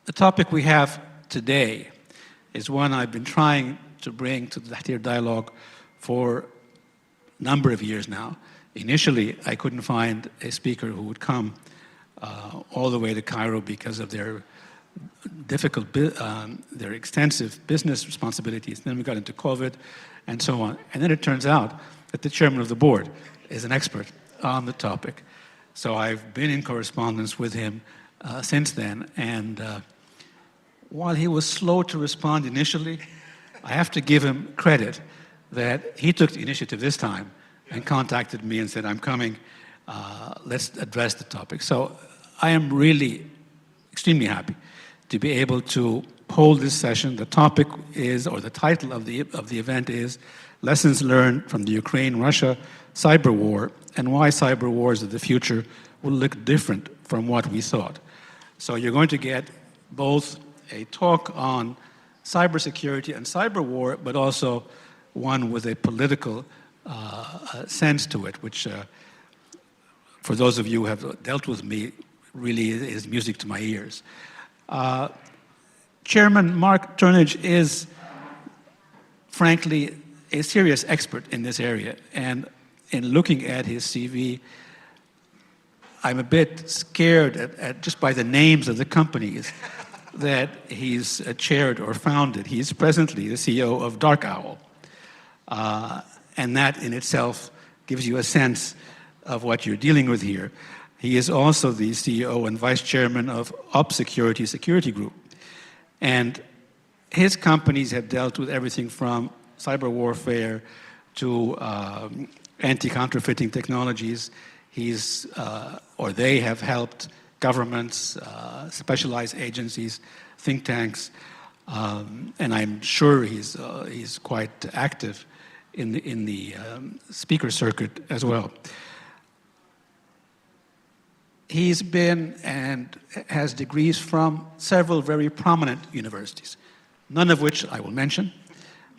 The topic we have today is one I've been trying to bring to the Tahrir dialogue for a number of years now. Initially, I couldn't find a speaker who would come all the way to Cairo because of their their extensive business responsibilities. Then we got into COVID and so on. And then it turns out that the chairman of the board is an expert on the topic. So I've been in correspondence with him since then. And while he was slow to respond initially, I have to give him credit that he took the initiative this time and contacted me and said, I'm coming, let's address the topic. So I am really extremely happy to be able to hold this session. The topic is, or the title of the event is, Lessons Learned from the Ukraine-Russia Cyber War and Why Cyber Wars of the Future will look different from what we thought. So you're going to get both a talk on cybersecurity and cyber war, but also one with a political sense to it, which for those of you who have dealt with me, really is music to my ears. Chairman Mark Turnage is, frankly, a serious expert in this area. And in looking at his CV, I'm a bit scared at just by the names of the companies that he's chaired or founded. He's presently the CEO of Dark Owl. And that in itself gives you a sense of what you're dealing with here. He is also the CEO and vice chairman of OpSecurity Security Group. And his companies have dealt with everything from cyber warfare to anti-counterfeiting technologies. They have helped governments, specialized agencies, think tanks, and I'm sure he's quite active in the speaker circuit as well. He's been and has degrees from several very prominent universities, none of which I will mention,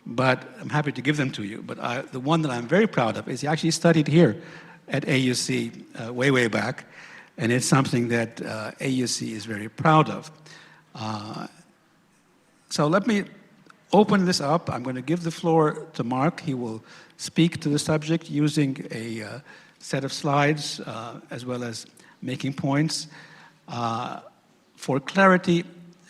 but I'm happy to give them to you. But the one that I'm very proud of is he actually studied here at AUC way back, and it's something that AUC is very proud of. So let me open this up. I'm going to give the floor to Mark. He will speak to the subject using a set of slides as well as making points. For clarity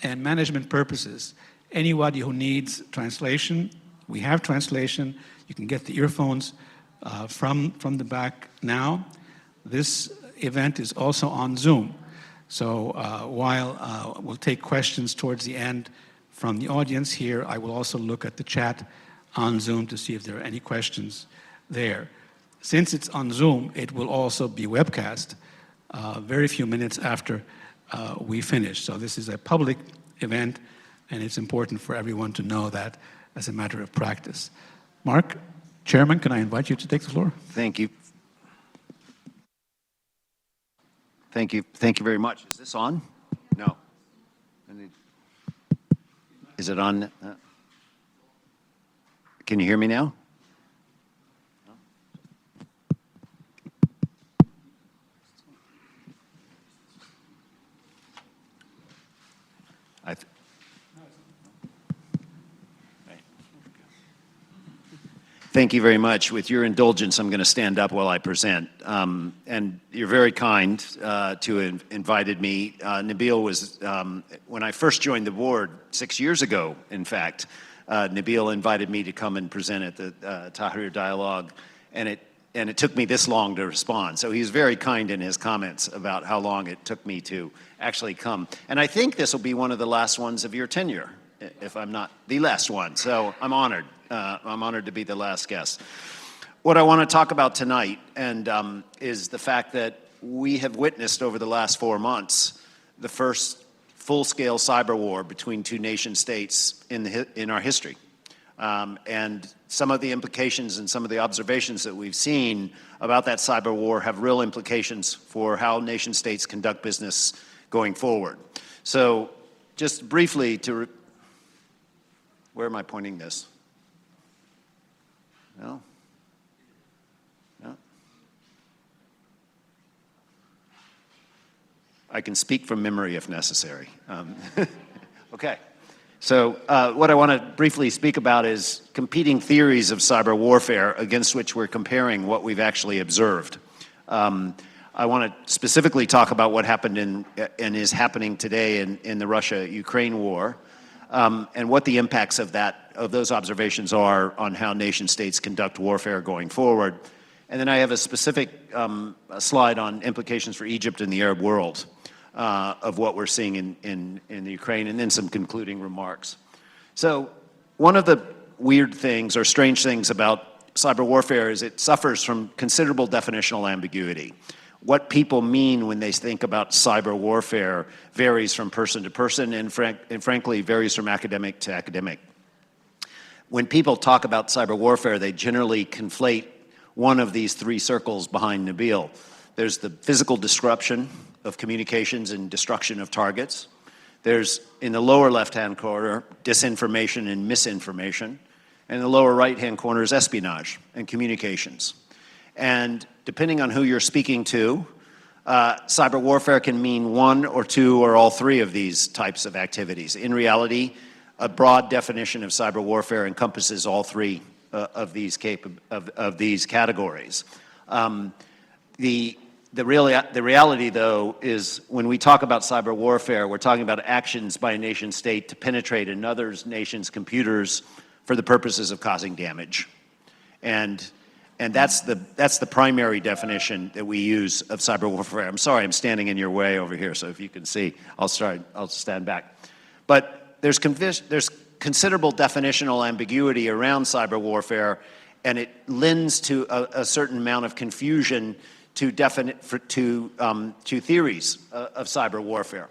and management purposes, anybody who needs translation, we have translation. You can get the earphones from the back now. This event is also on Zoom. So while we'll take questions towards the end from the audience here, I will also look at the chat on Zoom to see if there are any questions there. Since it's on Zoom, it will also be webcast very few minutes after we finish. So this is a public event, and it's important for everyone to know that as a matter of practice. Mark, Chairman, can I invite you to take the floor? Thank you. Thank you. Thank you very much. Is this on? No. Is it on? Can you hear me now? Thank you very much. With your indulgence, I'm going to stand up while I present. And you're very kind to have invited me. Nabil was, when I first joined the board 6 years ago, in fact, Nabil invited me to come and present at the Tahrir Dialogue, and it took me this long to respond. So he's very kind in his comments about how long it took me to actually come. And I think this will be one of the last ones of your tenure, if I'm not the last one. So I'm honored. I'm honored to be the last guest. What I want to talk about tonight is the fact that we have witnessed over the last 4 months the first full-scale cyber war between two nation states in our history. And some of the implications and some of the observations that we've seen about that cyber war have real implications for how nation states conduct business going forward. So just briefly where am I pointing this? No? No? I can speak from memory if necessary. Okay. So what I want to briefly speak about is competing theories of cyber warfare against which we're comparing what we've actually observed. I want to specifically talk about what happened and is happening today in the Russia-Ukraine war, and what the impacts of those observations are on how nation states conduct warfare going forward. And then I have a specific slide on implications for Egypt and the Arab world of what we're seeing in the Ukraine, and then some concluding remarks. So one of the weird things or strange things about cyber warfare is it suffers from considerable definitional ambiguity. What people mean when they think about cyber warfare varies from person to person and frankly varies from academic to academic. When people talk about cyber warfare, they generally conflate one of these three circles behind Nabil. There's the physical disruption of communications and destruction of targets. There's, in the lower left-hand corner, disinformation and misinformation. And in the lower right-hand corner is espionage and communications. And depending on who you're speaking to, cyber warfare can mean one or two or all three of these types of activities. In reality, a broad definition of cyber warfare encompasses all three of these categories. The reality, though, is when we talk about cyber warfare, we're talking about actions by a nation state to penetrate another nation's computers for the purposes of causing damage. And that's the primary definition that we use of cyber warfare. I'm sorry, I'm standing in your way over here, so if you can see, I'll stand back. But there's considerable definitional ambiguity around cyber warfare, and it lends to a certain amount of confusion to theories of cyber warfare.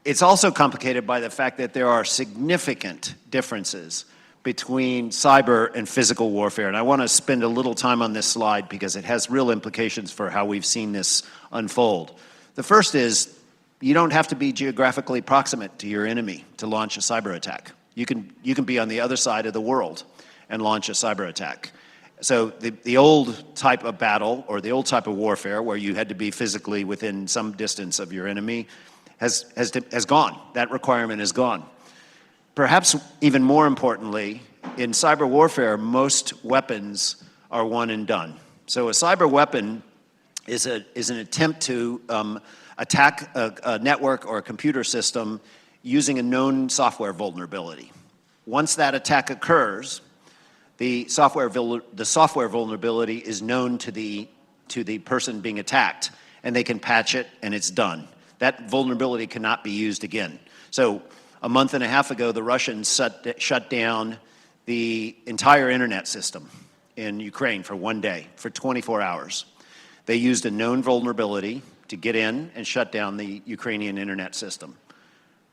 It's also complicated by the fact that there are significant differences between cyber and physical warfare. And I want to spend a little time on this slide because it has real implications for how we've seen this unfold. The first is you don't have to be geographically proximate to your enemy to launch a cyber attack. You can be on the other side of the world and launch a cyber attack. So the old type of battle or the old type of warfare where you had to be physically within some distance of your enemy has gone. That requirement is gone. Perhaps even more importantly, in cyber warfare, most weapons are one and done. So a cyber weapon is an attempt to attack a network or a computer system using a known software vulnerability. Once that attack occurs, the software vulnerability is known to the person being attacked, and they can patch it, and it's done. That vulnerability cannot be used again. So a month and a half ago, the Russians shut down the entire internet system in Ukraine for one day, for 24 hours. They used a known vulnerability to get in and shut down the Ukrainian internet system.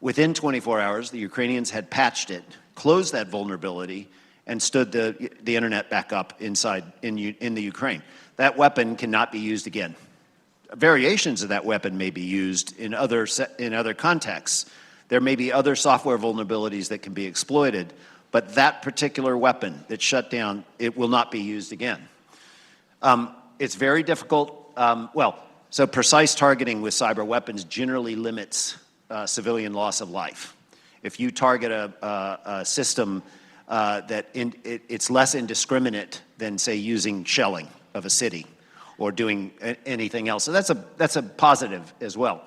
Within 24 hours, the Ukrainians had patched it, closed that vulnerability, and stood the internet back up in the Ukraine. That weapon cannot be used again. Variations of that weapon may be used in other contexts. There may be other software vulnerabilities that can be exploited, but that particular weapon that's shut down, it will not be used again. It's very difficult. So precise targeting with cyber weapons generally limits civilian loss of life. If you target a system it's less indiscriminate than, say, using shelling of a city or doing anything else. So that's a positive as well.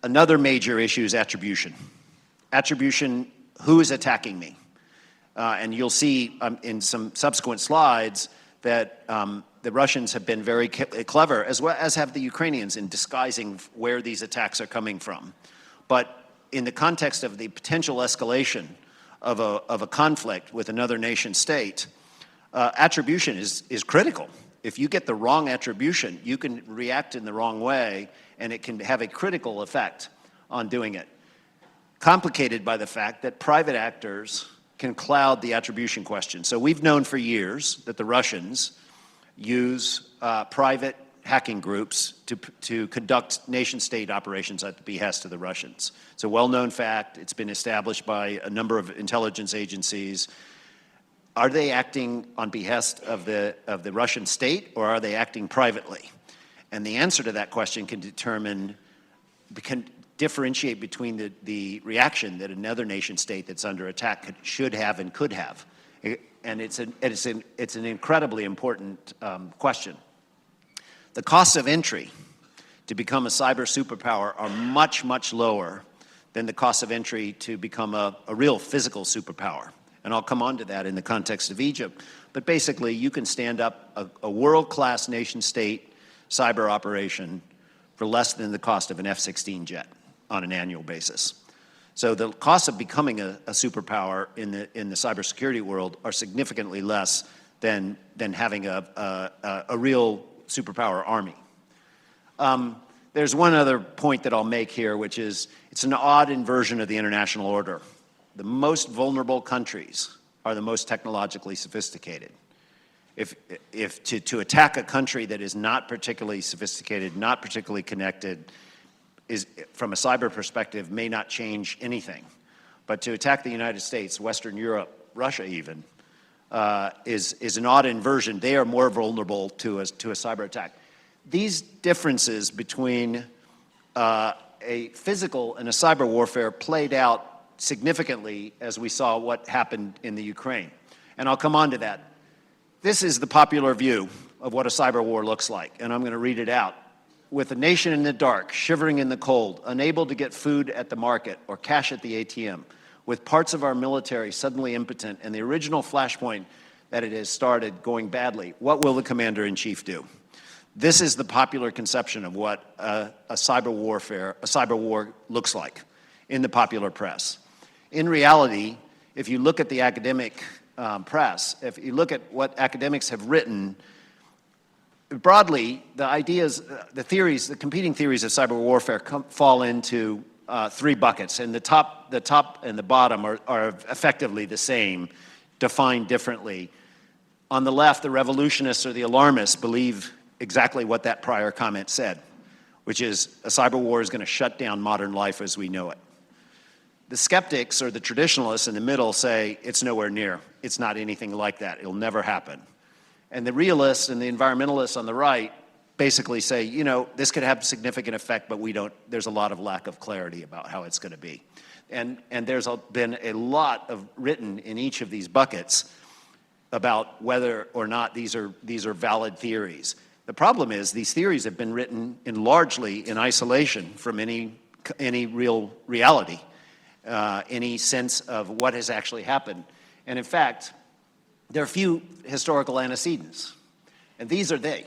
Another major issue is attribution. Attribution, who is attacking me? And you'll see in some subsequent slides that the Russians have been very clever, as well as have the Ukrainians, in disguising where these attacks are coming from. But in the context of the potential escalation of a conflict with another nation state, attribution is critical. If you get the wrong attribution, you can react in the wrong way, and it can have a critical effect on doing it. Complicated by the fact that private actors can cloud the attribution question. So we've known for years that the Russians use private hacking groups to conduct nation-state operations at the behest of the Russians. It's a well-known fact. It's been established by a number of intelligence agencies. Are they acting on behest of the Russian state, or are they acting privately? And the answer to that question can differentiate between the reaction that another nation state that's under attack should have and could have. And it's an incredibly important question. The costs of entry to become a cyber superpower are much, much lower than the cost of entry to become a real physical superpower. And I'll come on to that in the context of Egypt. But basically, you can stand up a world-class nation-state cyber operation for less than the cost of an F-16 jet on an annual basis. So the costs of becoming a superpower in the cybersecurity world are significantly less than having a real superpower army. There's one other point that I'll make here, which is it's an odd inversion of the international order. The most vulnerable countries are the most technologically sophisticated. If to attack a country that is not particularly sophisticated, not particularly connected, is from a cyber perspective may not change anything. But to attack the United States, Western Europe, Russia even, is an odd inversion. They are more vulnerable to a cyber attack. These differences between a physical and a cyber warfare played out significantly as we saw what happened in the Ukraine. And I'll come on to that. This is the popular view of what a cyber war looks like, and I'm going to read it out. With a nation in the dark, shivering in the cold, unable to get food at the market or cash at the ATM, with parts of our military suddenly impotent and the original flashpoint that it has started going badly, what will the commander-in-chief do? This is the popular conception of what a cyber war looks like in the popular press. In reality, if you look at the academic press, if you look at what academics have written, broadly, the ideas, the theories, the competing theories of cyber warfare fall into three buckets, and the top and the bottom are effectively the same, defined differently. On the left, the revolutionists or the alarmists believe exactly what that prior comment said, which is a cyber war is going to shut down modern life as we know it. The skeptics or the traditionalists in the middle say it's nowhere near. It's not anything like that. It'll never happen. And the realists and the environmentalists on the right basically say, you know, this could have significant effect, but there's a lot of lack of clarity about how it's going to be. And there's been a lot of written in each of these buckets about whether or not these are valid theories. The problem is these theories have been written largely in isolation from any real reality, any sense of what has actually happened. And in fact, there are few historical antecedents, and these are they.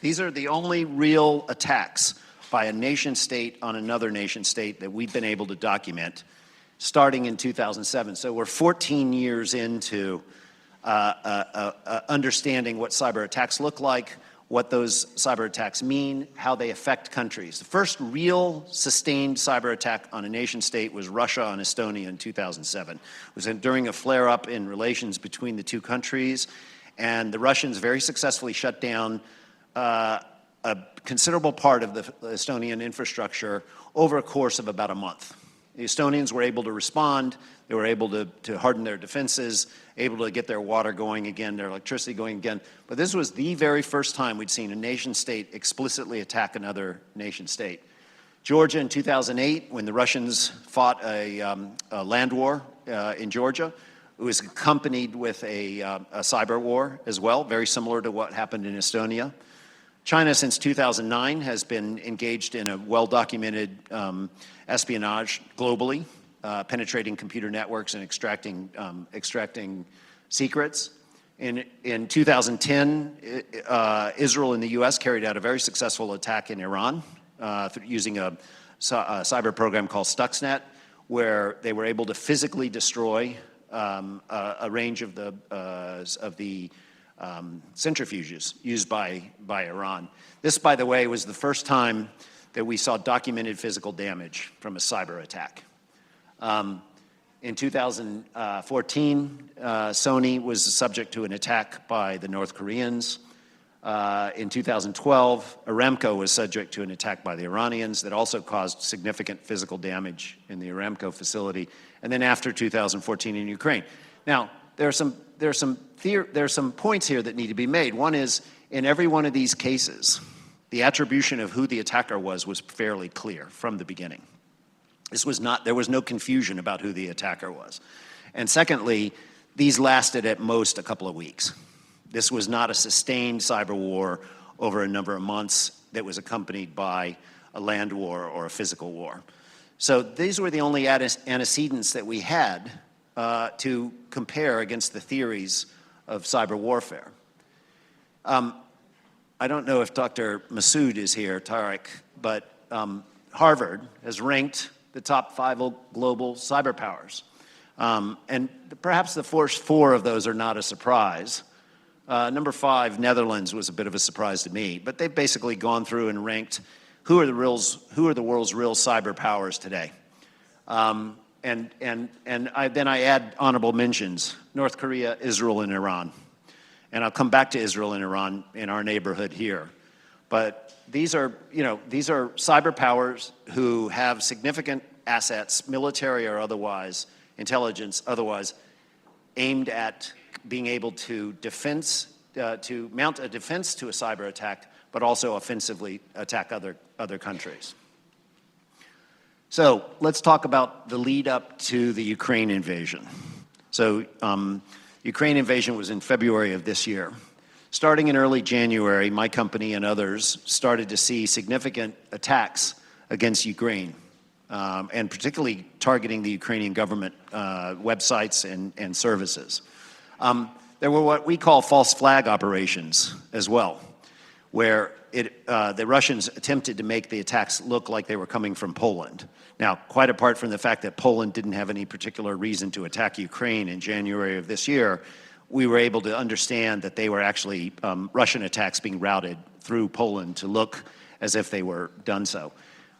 These are the only real attacks by a nation state on another nation state that we've been able to document starting in 2007. So we're 14 years into understanding what cyber attacks look like, what those cyber attacks mean, how they affect countries. The first real sustained cyber attack on a nation state was Russia on Estonia in 2007. It was during a flare-up in relations between the two countries, and the Russians very successfully shut down a considerable part of the Estonian infrastructure over a course of about a month. The Estonians were able to respond. They were able to harden their defenses, able to get their water going again, their electricity going again. But this was the very first time we'd seen a nation state explicitly attack another nation state. Georgia in 2008, when the Russians fought a land war in Georgia, it was accompanied with a cyber war as well, very similar to what happened in Estonia. China, since 2009, has been engaged in a well-documented espionage globally, penetrating computer networks and extracting secrets. In 2010, Israel and the U.S. carried out a very successful attack in Iran using a cyber program called Stuxnet, where they were able to physically destroy a range of the centrifuges used by Iran. This, by the way, was the first time that we saw documented physical damage from a cyber attack. In 2014, Sony was subject to an attack by the North Koreans. In 2012, Aramco was subject to an attack by the Iranians that also caused significant physical damage in the Aramco facility. And then after 2014 in Ukraine. Now, there are some points here that need to be made. One is, in every one of these cases, the attribution of who the attacker was fairly clear from the beginning. There was no confusion about who the attacker was. And secondly, these lasted at most a couple of weeks. This was not a sustained cyber war over a number of months that was accompanied by a land war or a physical war. So these were the only antecedents that we had to compare against the theories of cyber warfare. I don't know if Dr. Masood is here, Tariq, but Harvard has ranked the top 5 global cyber powers. And perhaps the first 4 of those are not a surprise. Number 5, Netherlands, was a bit of a surprise to me, but they've basically gone through and ranked who are the world's real cyber powers today. Then I add honorable mentions: North Korea, Israel, and Iran. And I'll come back to Israel and Iran in our neighborhood here. But these are cyber powers who have significant assets, military or otherwise, intelligence otherwise, aimed at being able to mount a defense to a cyber attack, but also offensively attack other countries. So let's talk about the lead up to the Ukraine invasion. So Ukraine invasion was in February of this year. Starting in early January, my company and others started to see significant attacks against Ukraine, and particularly targeting the Ukrainian government websites and services. There were what we call false flag operations as well, where the Russians attempted to make the attacks look like they were coming from Poland. Now, quite apart from the fact that Poland didn't have any particular reason to attack Ukraine in January of this year, we were able to understand that they were actually Russian attacks being routed through Poland to look as if they were done so.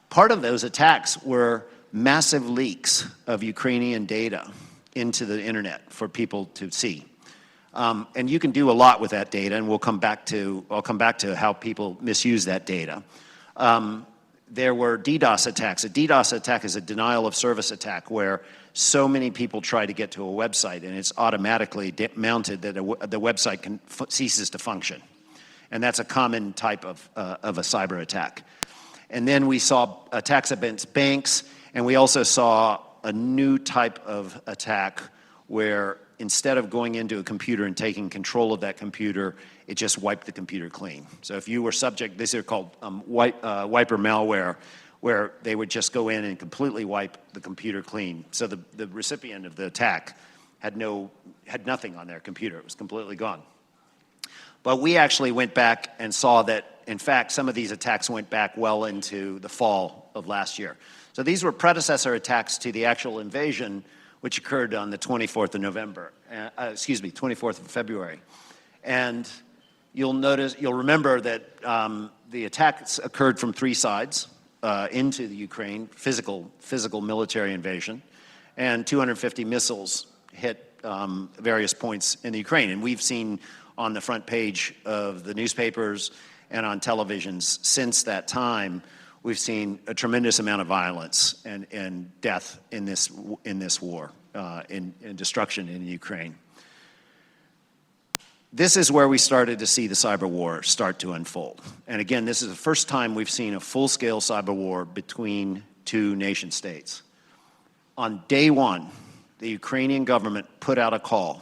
Part of those attacks were massive leaks of Ukrainian data into the internet for people to see. And you can do a lot with that data, and I'll come back to how people misuse that data. There were DDoS attacks. A DDoS attack is a denial of service attack where so many people try to get to a website and it's automatically mounted that the website ceases to function. And that's a common type of a cyber attack. And then we saw attacks against banks, and we also saw a new type of attack where instead of going into a computer and taking control of that computer, it just wiped the computer clean. So if you were subject, these are called wiper malware, where they would just go in and completely wipe the computer clean. So the recipient of the attack had nothing on their computer. It was completely gone. But we actually went back and saw that, in fact, some of these attacks went back well into the fall of last year. So these were predecessor attacks to the actual invasion, which occurred on the 24th of November, 24th of February. And you'll remember that the attacks occurred from 3 sides into the Ukraine, physical military invasion, and 250 missiles hit various points in the Ukraine. And we've seen on the front page of the newspapers and on televisions since that time, we've seen a tremendous amount of violence and death in this war, in destruction in Ukraine. This is where we started to see the cyber war start to unfold. And again, this is the first time we've seen a full-scale cyber war between 2 nation states. On day 1, the Ukrainian government put out a call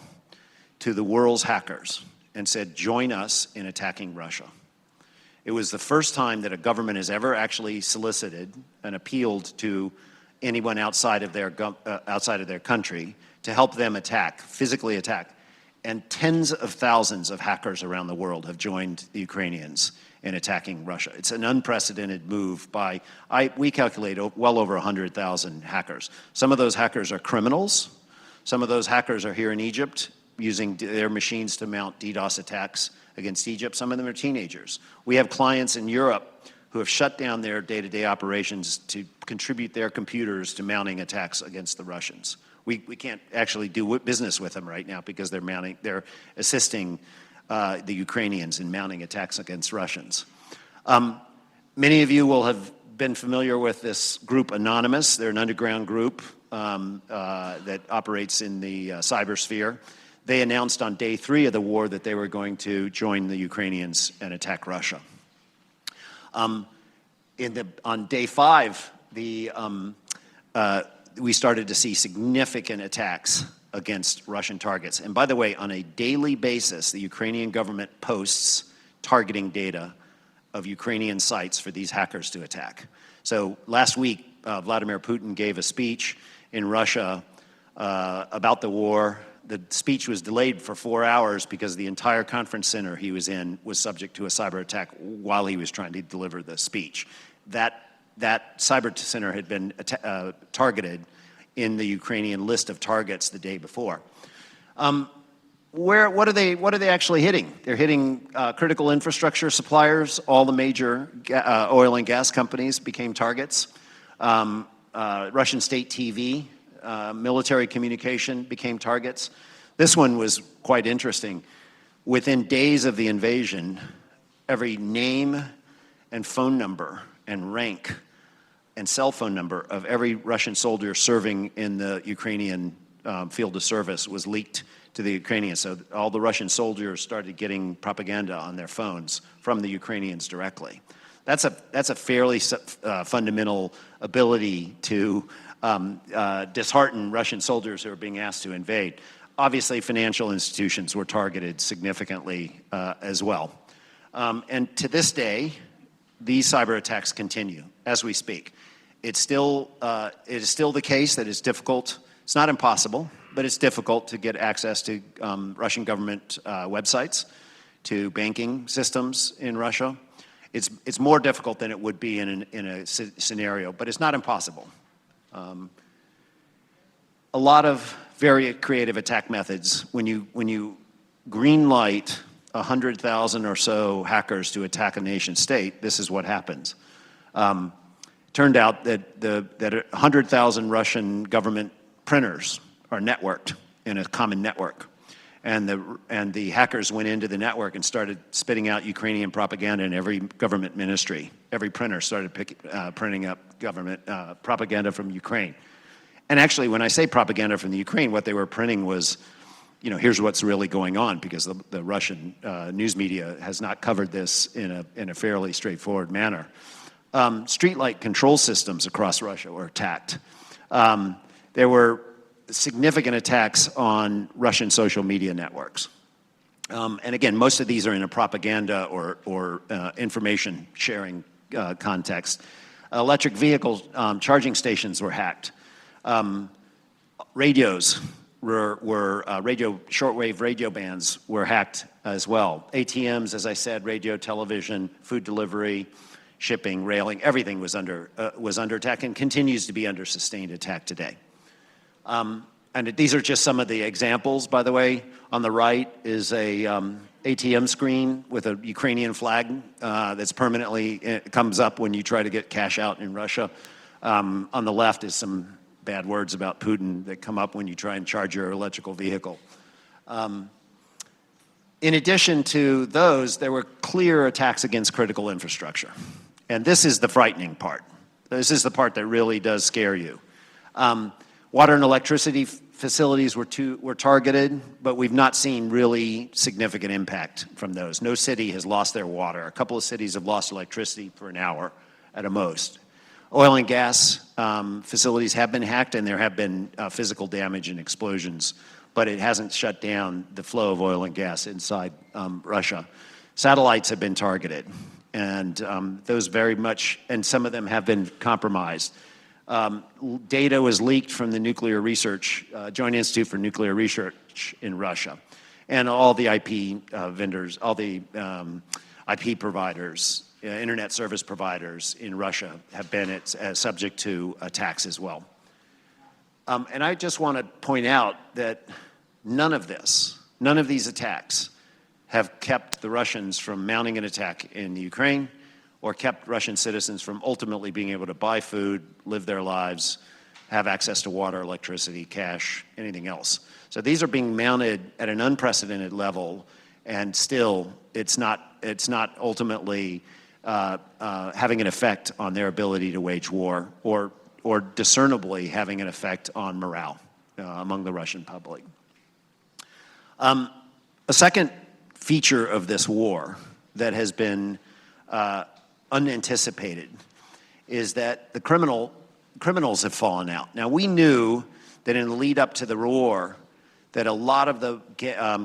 to the world's hackers and said, join us in attacking Russia. It was the first time that a government has ever actually solicited and appealed to anyone outside of their country to help them physically attack. And tens of thousands of hackers around the world have joined the Ukrainians in attacking Russia. It's an unprecedented move we calculate well over 100,000 hackers. Some of those hackers are criminals. Some of those hackers are here in Egypt using their machines to mount DDoS attacks against Egypt. Some of them are teenagers. We have clients in Europe who have shut down their day-to-day operations to contribute their computers to mounting attacks against the Russians. We can't actually do business with them right now because they're assisting the Ukrainians in mounting attacks against Russians. Many of you will have been familiar with this group Anonymous. They're an underground group that operates in the cybersphere. They announced on day 3 of the war that they were going to join the Ukrainians and attack Russia. On day 5, we started to see significant attacks against Russian targets. And by the way, on a daily basis, the Ukrainian government posts targeting data of Ukrainian sites for these hackers to attack. So last week, Vladimir Putin gave a speech in Russia about the war. The speech was delayed for 4 hours because the entire conference center he was in was subject to a cyber attack while he was trying to deliver the speech. That cyber center had been targeted in the Ukrainian list of targets the day before. What are they actually hitting? They're hitting critical infrastructure suppliers. All the major oil and gas companies became targets. Russian state TV, military communication became targets. This one was quite interesting. Within days of the invasion, every name and phone number and rank and cell phone number of every Russian soldier serving in the Ukrainian field of service was leaked to the Ukrainians. So all the Russian soldiers started getting propaganda on their phones from the Ukrainians directly. That's a fairly fundamental ability to dishearten Russian soldiers who are being asked to invade. Obviously, financial institutions were targeted significantly as well. And to this day, these cyber attacks continue as we speak. It is still the case that it's difficult. It's not impossible, but it's difficult to get access to Russian government websites, to banking systems in Russia. It's more difficult than it would be in a scenario, but it's not impossible. A lot of very creative attack methods. When you green light 100,000 or so hackers to attack a nation state, this is what happens. Turned out that 100,000 Russian government printers are networked in a common network. And the hackers went into the network and started spitting out Ukrainian propaganda in every government ministry. Every printer started printing up government propaganda from Ukraine. And actually, when I say propaganda from the Ukraine, what they were printing was, you know, here's what's really going on, because the Russian news media has not covered this in a fairly straightforward manner. Streetlight control systems across Russia were attacked. There were significant attacks on Russian social media networks. And again, most of these are in a propaganda or information sharing context. Electric vehicle charging stations were hacked. Radios shortwave radio bands were hacked as well. ATMs, as I said, radio, television, food delivery, shipping, railing, everything was under attack and continues to be under sustained attack today. And these are just some of the examples, by the way. On the right is a ATM screen with a Ukrainian flag that's permanently, it comes up when you try to get cash out in Russia. On the left is some bad words about Putin that come up when you try and charge your electrical vehicle. In addition to those, there were clear attacks against critical infrastructure. And this is the frightening part. This is the part that really does scare you. Water and electricity facilities were targeted, but we've not seen really significant impact from those. No city has lost their water. A couple of cities have lost electricity for an hour at a most. Oil and gas facilities have been hacked, and there have been physical damage and explosions, but it hasn't shut down the flow of oil and gas inside Russia. Satellites have been targeted, and those very much, and some of them have been compromised. Data was leaked from the Nuclear Research, Joint Institute for Nuclear Research in Russia. And all the IP vendors, all the IP providers, internet service providers in Russia have been subject to attacks as well. And I just want to point out that none of these attacks have kept the Russians from mounting an attack in the Ukraine, or kept Russian citizens from ultimately being able to buy food, live their lives, have access to water, electricity, cash, anything else. So these are being mounted at an unprecedented level, and still it's not ultimately having an effect on their ability to wage war, or discernibly having an effect on morale among the Russian public. A second feature of this war that has been unanticipated is that the criminals have fallen out. Now, we knew that in the lead up to the war, that a lot of the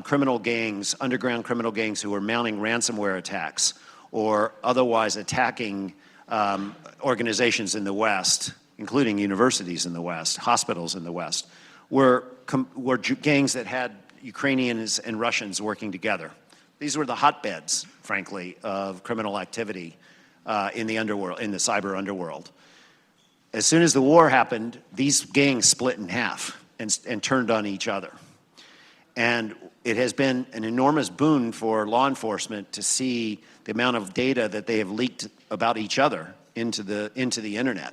criminal gangs, underground criminal gangs who were mounting ransomware attacks or otherwise attacking organizations in the West, including universities in the West, hospitals in the West, were gangs that had Ukrainians and Russians working together. These were the hotbeds, frankly, of criminal activity in the underworld, in the cyber underworld. As soon as the war happened, these gangs split in half and turned on each other. And it has been an enormous boon for law enforcement to see the amount of data that they have leaked about each other into the internet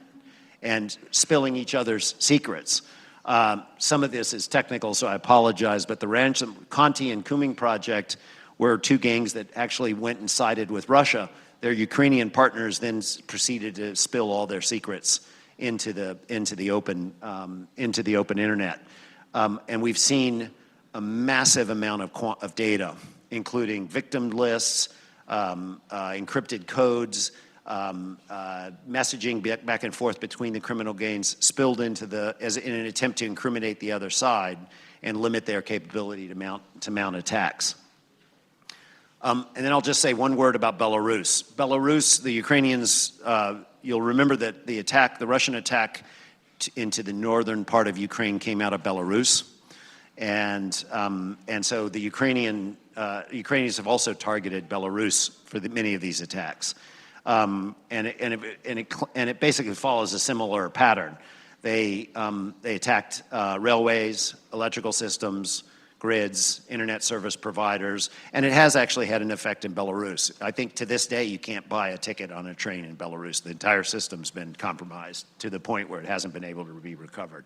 and spilling each other's secrets. Some of this is technical, so I apologize, but the Conti and Kuming project were two gangs that actually went and sided with Russia. Their Ukrainian partners then proceeded to spill all their secrets into the open internet, and we've seen a massive amount of data, including victim lists, encrypted codes, messaging back and forth between the criminal gangs spilled into in an attempt to incriminate the other side and limit their capability to mount attacks. And then I'll just say one word about Belarus. Belarus, the Ukrainians, you'll remember that the Russian attack into the northern part of Ukraine came out of Belarus. And so the Ukrainians have also targeted Belarus for many of these attacks. And it basically follows a similar pattern. They attacked railways, electrical systems, grids, internet service providers, and it has actually had an effect in Belarus. I think to this day you can't buy a ticket on a train in Belarus. The entire system's been compromised to the point where it hasn't been able to be recovered.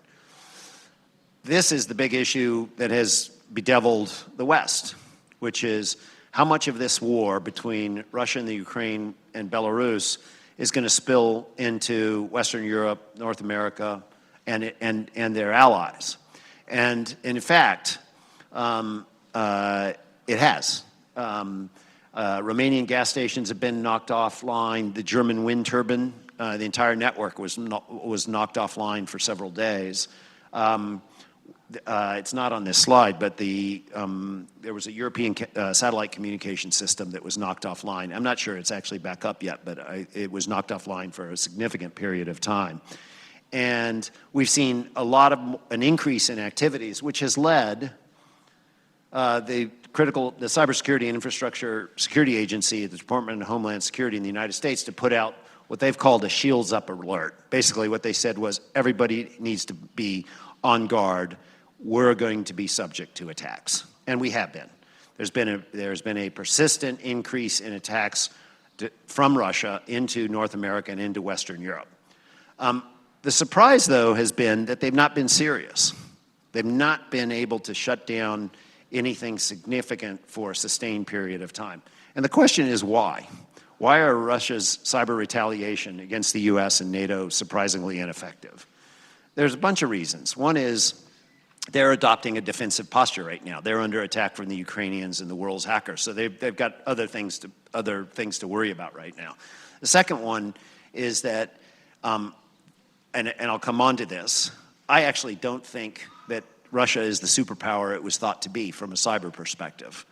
This is the big issue that has bedeviled the West, which is how much of this war between Russia and the Ukraine and Belarus is going to spill into Western Europe, North America, and their allies. And in fact, it has. Romanian gas stations have been knocked offline. The German wind turbine, the entire network was knocked offline for several days. It's not on this slide, but there was a European satellite communication system that was knocked offline. I'm not sure it's actually back up yet, but it was knocked offline for a significant period of time. And we've seen an increase in activities, which has led the Cybersecurity and Infrastructure Security Agency, the Department of Homeland Security in the United States, to put out what they've called a shields up alert. Basically what they said was everybody needs to be on guard. We're going to be subject to attacks, and we have been. There's been a persistent increase in attacks from Russia into North America and into Western Europe. The surprise, though, has been that they've not been serious. They've not been able to shut down anything significant for a sustained period of time. And the question is why? Why are Russia's cyber retaliation against the US and NATO surprisingly ineffective? There's a bunch of reasons. One is they're adopting a defensive posture right now. They're under attack from the Ukrainians and the world's hackers, so they've got other things to worry about right now. The second one is that, and I'll come on to this, I actually don't think that Russia is the superpower it was thought to be from a cyber perspective.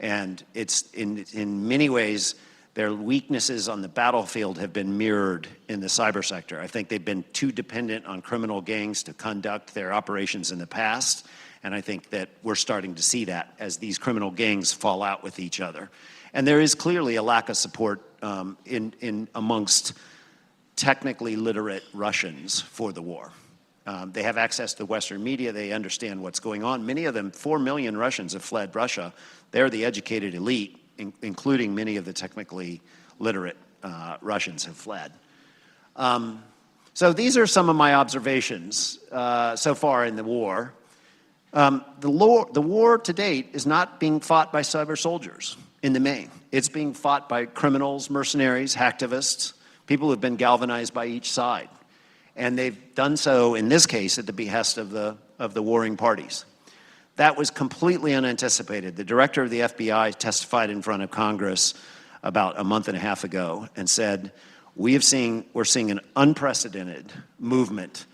And it's in many ways, their weaknesses on the battlefield have been mirrored in the cyber sector. I think they've been too dependent on criminal gangs to conduct their operations in the past. And I think that we're starting to see that as these criminal gangs fall out with each other. And there is clearly a lack of support amongst technically literate Russians for the war. They have access to Western media. They understand what's going on. Many of them, 4 million Russians have fled Russia. They're the educated elite, including many of the technically literate Russians have fled. So these are some of my observations so far in the war. The war to date is not being fought by cyber soldiers in the main. It's being fought by criminals, mercenaries, hacktivists, people who have been galvanized by each side. And they've done so, in this case, at the behest of the warring parties. That was completely unanticipated. The director of the FBI testified in front of Congress about a month and a half ago and said, we're seeing an unprecedented movement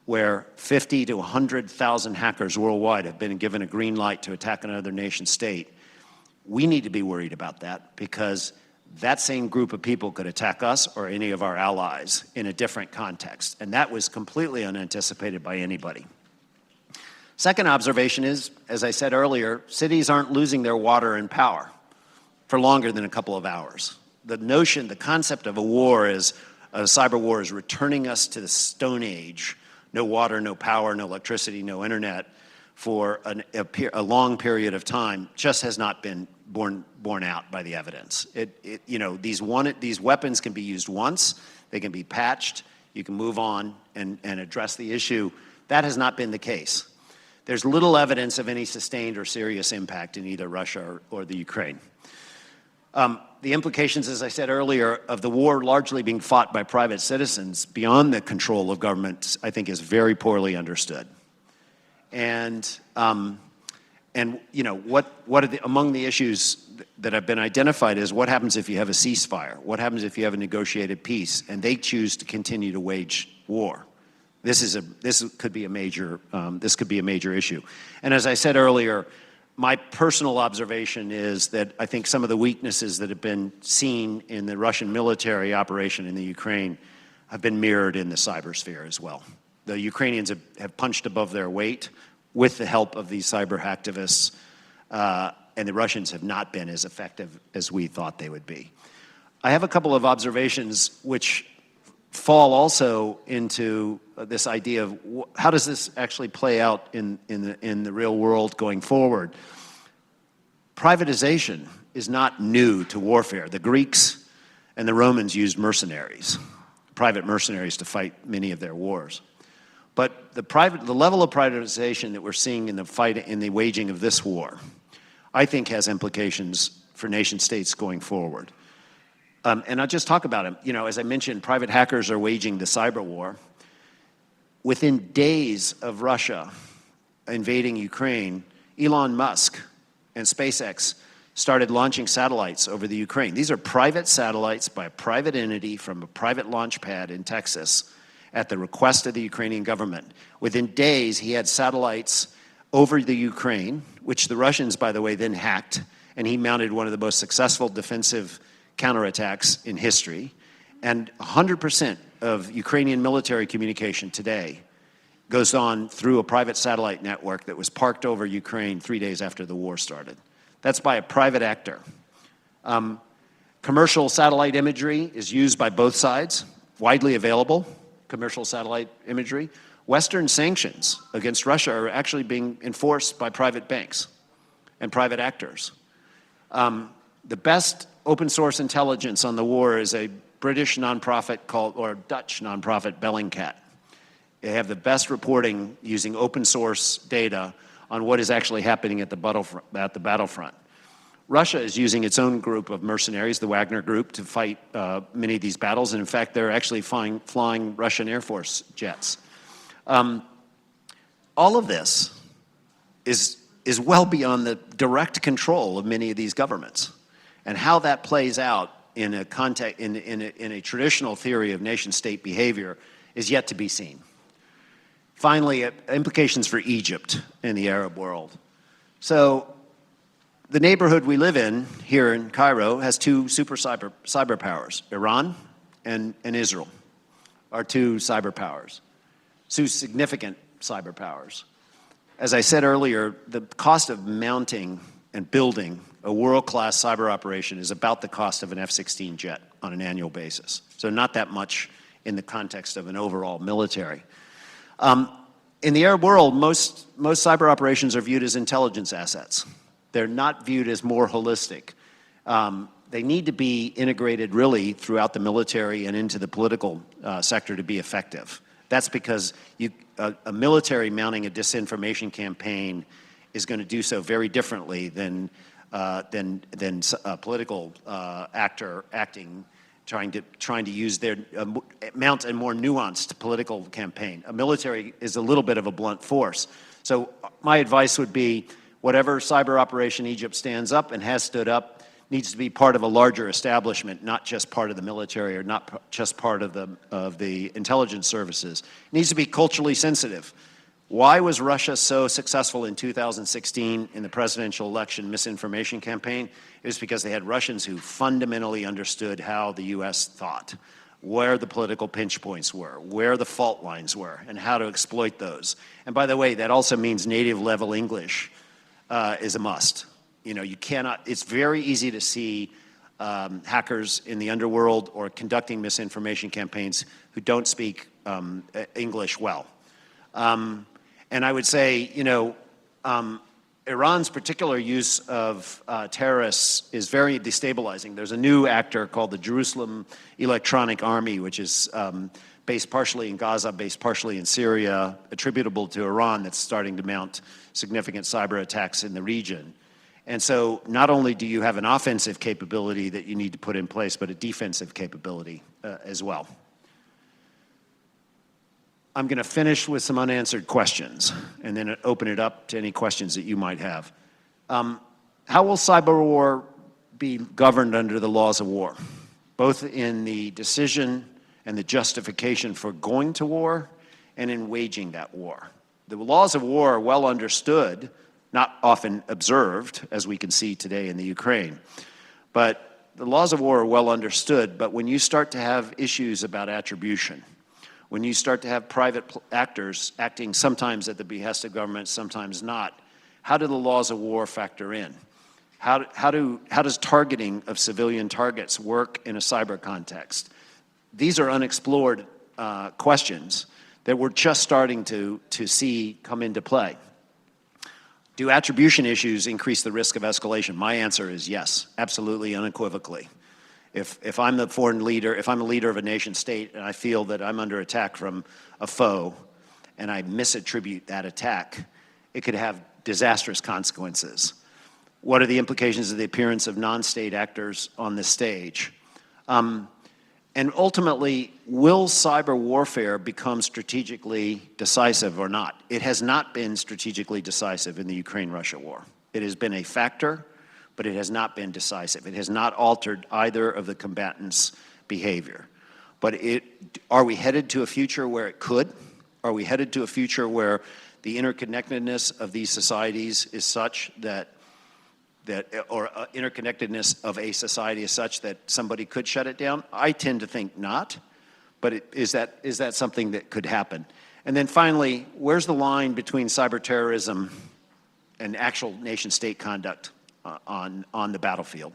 where 50 to 100,000 hackers worldwide have been given a green light to attack another nation state. We need to be worried about that because that same group of people could attack us or any of our allies in a different context. And that was completely unanticipated by anybody. Second observation is, as I said earlier, cities aren't losing their water and power for longer than a couple of hours. The concept of a war is, a cyber war is returning us to the Stone Age. No water, no power, no electricity, no internet for a long period of time just has not been borne out by the evidence. These weapons can be used once, they can be patched, you can move on and address the issue. That has not been the case. There's little evidence of any sustained or serious impact in either Russia or the Ukraine. The implications, as I said earlier, of the war largely being fought by private citizens beyond the control of governments, I think is very poorly understood. And among the issues that have been identified is what happens if you have a ceasefire? What happens if you have a negotiated peace and they choose to continue to wage war? This could be a major issue. And as I said earlier, my personal observation is that I think some of the weaknesses that have been seen in the Russian military operation in the Ukraine have been mirrored in the cybersphere as well. The Ukrainians have punched above their weight with the help of these cyber hacktivists, and the Russians have not been as effective as we thought they would be. I have a couple of observations which fall also into this idea of how does this actually play out in the real world going forward. Privatization is not new to warfare. The Greeks and the Romans used mercenaries, private mercenaries, to fight many of their wars. But the level of privatization that we're seeing in the waging of this war, I think has implications for nation states going forward. And I'll just talk about it. As I mentioned, private hackers are waging the cyber war. Within days of Russia invading Ukraine, Elon Musk and SpaceX started launching satellites over the Ukraine. These are private satellites by a private entity from a private launch pad in Texas at the request of the Ukrainian government. Within days, he had satellites over the Ukraine, which the Russians, by the way, then hacked, and he mounted one of the most successful defensive counterattacks in history. And 100% of Ukrainian military communication today goes on through a private satellite network that was parked over Ukraine 3 days after the war started. That's by a private actor. Commercial satellite imagery is used by both sides, widely available commercial satellite imagery. Western sanctions against Russia are actually being enforced by private banks and private actors. The best open source intelligence on the war is a British nonprofit or Dutch nonprofit, Bellingcat. They have the best reporting using open source data on what is actually happening at the battlefront. Russia is using its own group of mercenaries, the Wagner Group, to fight many of these battles. And in fact, they're actually flying Russian Air Force jets. All of this is well beyond the direct control of many of these governments. And how that plays out in a traditional theory of nation-state behavior is yet to be seen. Finally, implications for Egypt and the Arab world. So the neighborhood we live in here in Cairo has two super cyber powers. Iran and Israel are two cyber powers, two significant cyber powers. As I said earlier, the cost of mounting and building a world-class cyber operation is about the cost of an F-16 jet on an annual basis. So not that much in the context of an overall military. In the Arab world, most cyber operations are viewed as intelligence assets. They're not viewed as more holistic. They need to be integrated really throughout the military and into the political sector to be effective. That's because a military mounting a disinformation campaign is going to do so very differently than a political actor acting, trying to use their mount a more nuanced political campaign. A military is a little bit of a blunt force. So my advice would be, whatever cyber operation Egypt stands up and has stood up needs to be part of a larger establishment, not just part of the military or not just part of the intelligence services. It needs to be culturally sensitive. Why was Russia so successful in 2016 in the presidential election misinformation campaign? It was because they had Russians who fundamentally understood how the U.S. thought, where the political pinch points were, where the fault lines were, and how to exploit those. And by the way, that also means native level English is a must. You know, you cannot, it's very easy to see hackers in the underworld or conducting misinformation campaigns who don't speak English well. And I would say, you know, Iran's particular use of terrorists is very destabilizing. There's a new actor called the Jerusalem Electronic Army, which is based partially in Gaza, based partially in Syria, attributable to Iran, that's starting to mount significant cyber attacks in the region. And so not only do you have an offensive capability that you need to put in place, but a defensive capability as well. I'm going to finish with some unanswered questions and then open it up to any questions that you might have. How will cyber war be governed under the laws of war, both in the decision and the justification for going to war and in waging that war? The laws of war are well understood, not often observed, as we can see today in the Ukraine. But the laws of war are well understood, but when you start to have issues about attribution, when you start to have private actors acting sometimes at the behest of government, sometimes not, how do the laws of war factor in? How does targeting of civilian targets work in a cyber context? These are unexplored questions that we're just starting to see come into play. Do attribution issues increase the risk of escalation? My answer is yes, absolutely, unequivocally. If I'm the foreign leader, if I'm a leader of a nation state and I feel that I'm under attack from a foe and I misattribute that attack, it could have disastrous consequences. What are the implications of the appearance of non-state actors on this stage? And ultimately, will cyber warfare become strategically decisive or not? It has not been strategically decisive in the Ukraine-Russia war. It has been a factor, but it has not been decisive. It has not altered either of the combatants' behavior. But are we headed to a future where it could? Are we headed to a future where the interconnectedness of these societies is such or interconnectedness of a society is such that somebody could shut it down? I tend to think not, but is that something that could happen? And then finally, where's the line between cyber terrorism and actual nation-state conduct on the battlefield?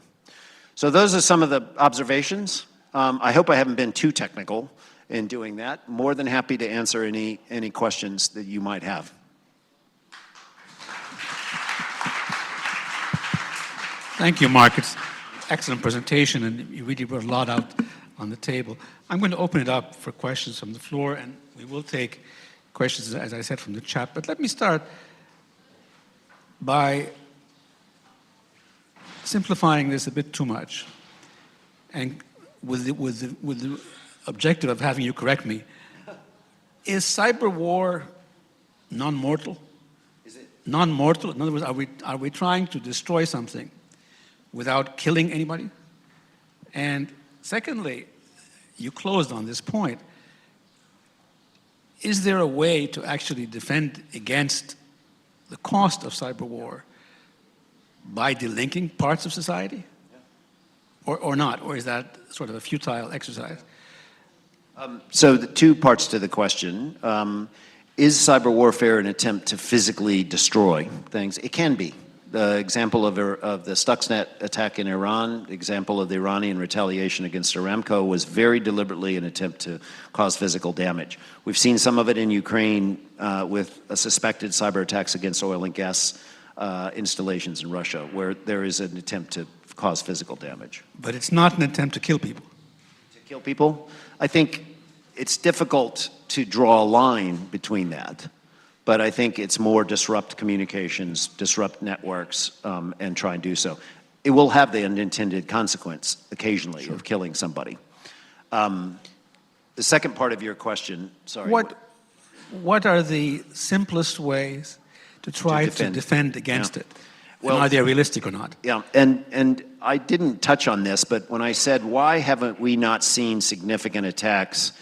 So those are some of the observations. I hope I haven't been too technical in doing that. More than happy to answer any questions that you might have. Thank you, Mark. It's an excellent presentation, and you really brought a lot out on the table. I'm going to open it up for questions from the floor, and we will take questions, as I said, from the chat. But let me start by simplifying this a bit too much, and with the objective of having you correct me. Is cyber war non-mortal? Is it non-mortal? In other words, are we trying to destroy something without killing anybody? And secondly, you closed on this point. Is there a way to actually defend against the cost of cyber war by delinking parts of society? Or not? Or is that sort of a futile exercise? So the two parts to the question. Is cyber warfare an attempt to physically destroy things? It can be. The example of the Stuxnet attack in Iran, the example of the Iranian retaliation against Aramco was very deliberately an attempt to cause physical damage. We've seen some of it in Ukraine with suspected cyber attacks against oil and gas installations in Russia, where there is an attempt to cause physical damage. But it's not an attempt to kill people. To kill people? I think it's difficult to draw a line between that. But I think it's more disrupt communications, disrupt networks, and try and do so. It will have the unintended consequence occasionally of killing somebody. The second part of your question, sorry. What are the simplest ways to try to defend against it? And are they realistic or not? Yeah, and I didn't touch on this, but when I said, why haven't we not seen significant attacks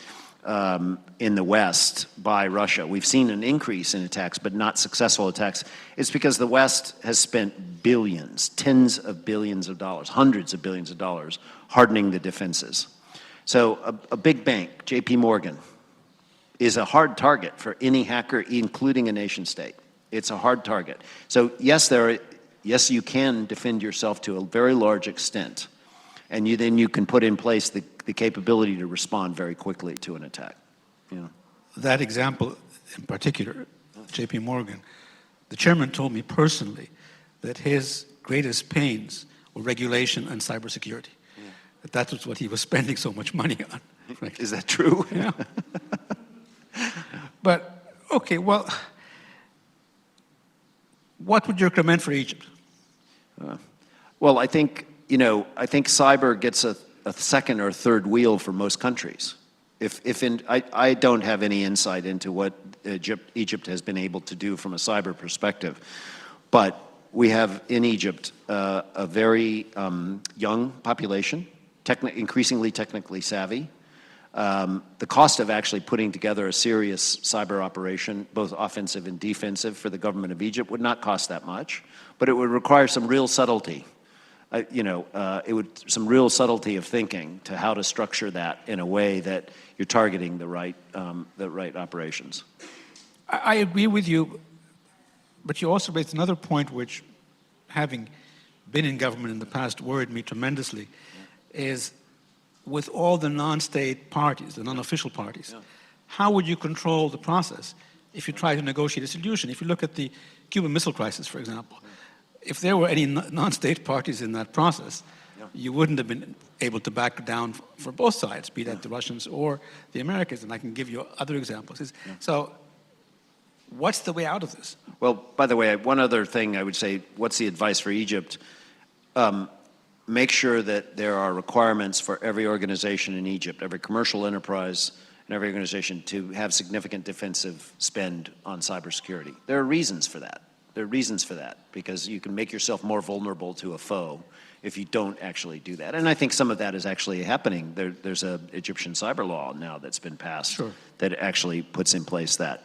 in the West by Russia? We've seen an increase in attacks, but not successful attacks. It's because the West has spent billions, tens of billions of dollars, hundreds of billions of dollars, hardening the defenses. So a big bank, JP Morgan, is a hard target for any hacker, including a nation state. It's a hard target. So yes, yes, you can defend yourself to a very large extent, and then you can put in place the capability to respond very quickly to an attack. You know. That example in particular, JP Morgan, the chairman told me personally that his greatest pains were regulation and cybersecurity. Yeah. That was what he was spending so much money on. Frankly. Is that true? Yeah. But, okay, well, what would you recommend for Egypt? Well, I think, I think cyber gets a second or third wheel for most countries. I don't have any insight into what Egypt has been able to do from a cyber perspective, but we have in Egypt a very young population, increasingly technically savvy. The cost of actually putting together a serious cyber operation, both offensive and defensive, for the government of Egypt would not cost that much, but it would require some real subtlety. Some real subtlety of thinking to how to structure that in a way that you're targeting the right operations. I agree with you, but you also raised another point which, having been in government in the past, worried me tremendously, is with all the non-state parties, the non-official parties, how would you control the process if you try to negotiate a solution? If you look at the Cuban Missile Crisis, for example, if there were any non-state parties in that process, you wouldn't have been able to back down for both sides, be that the Russians or the Americans, and I can give you other examples. So what's the way out of this? Well, by the way, one other thing I would say, what's the advice for Egypt? Make sure that there are requirements for every organization in Egypt, every commercial enterprise and every organization to have significant defensive spend on cybersecurity. There are reasons for that. There are reasons for that, because you can make yourself more vulnerable to a foe if you don't actually do that. And I think some of that is actually happening. There's an Egyptian cyber law now that's been passed that actually puts in place that.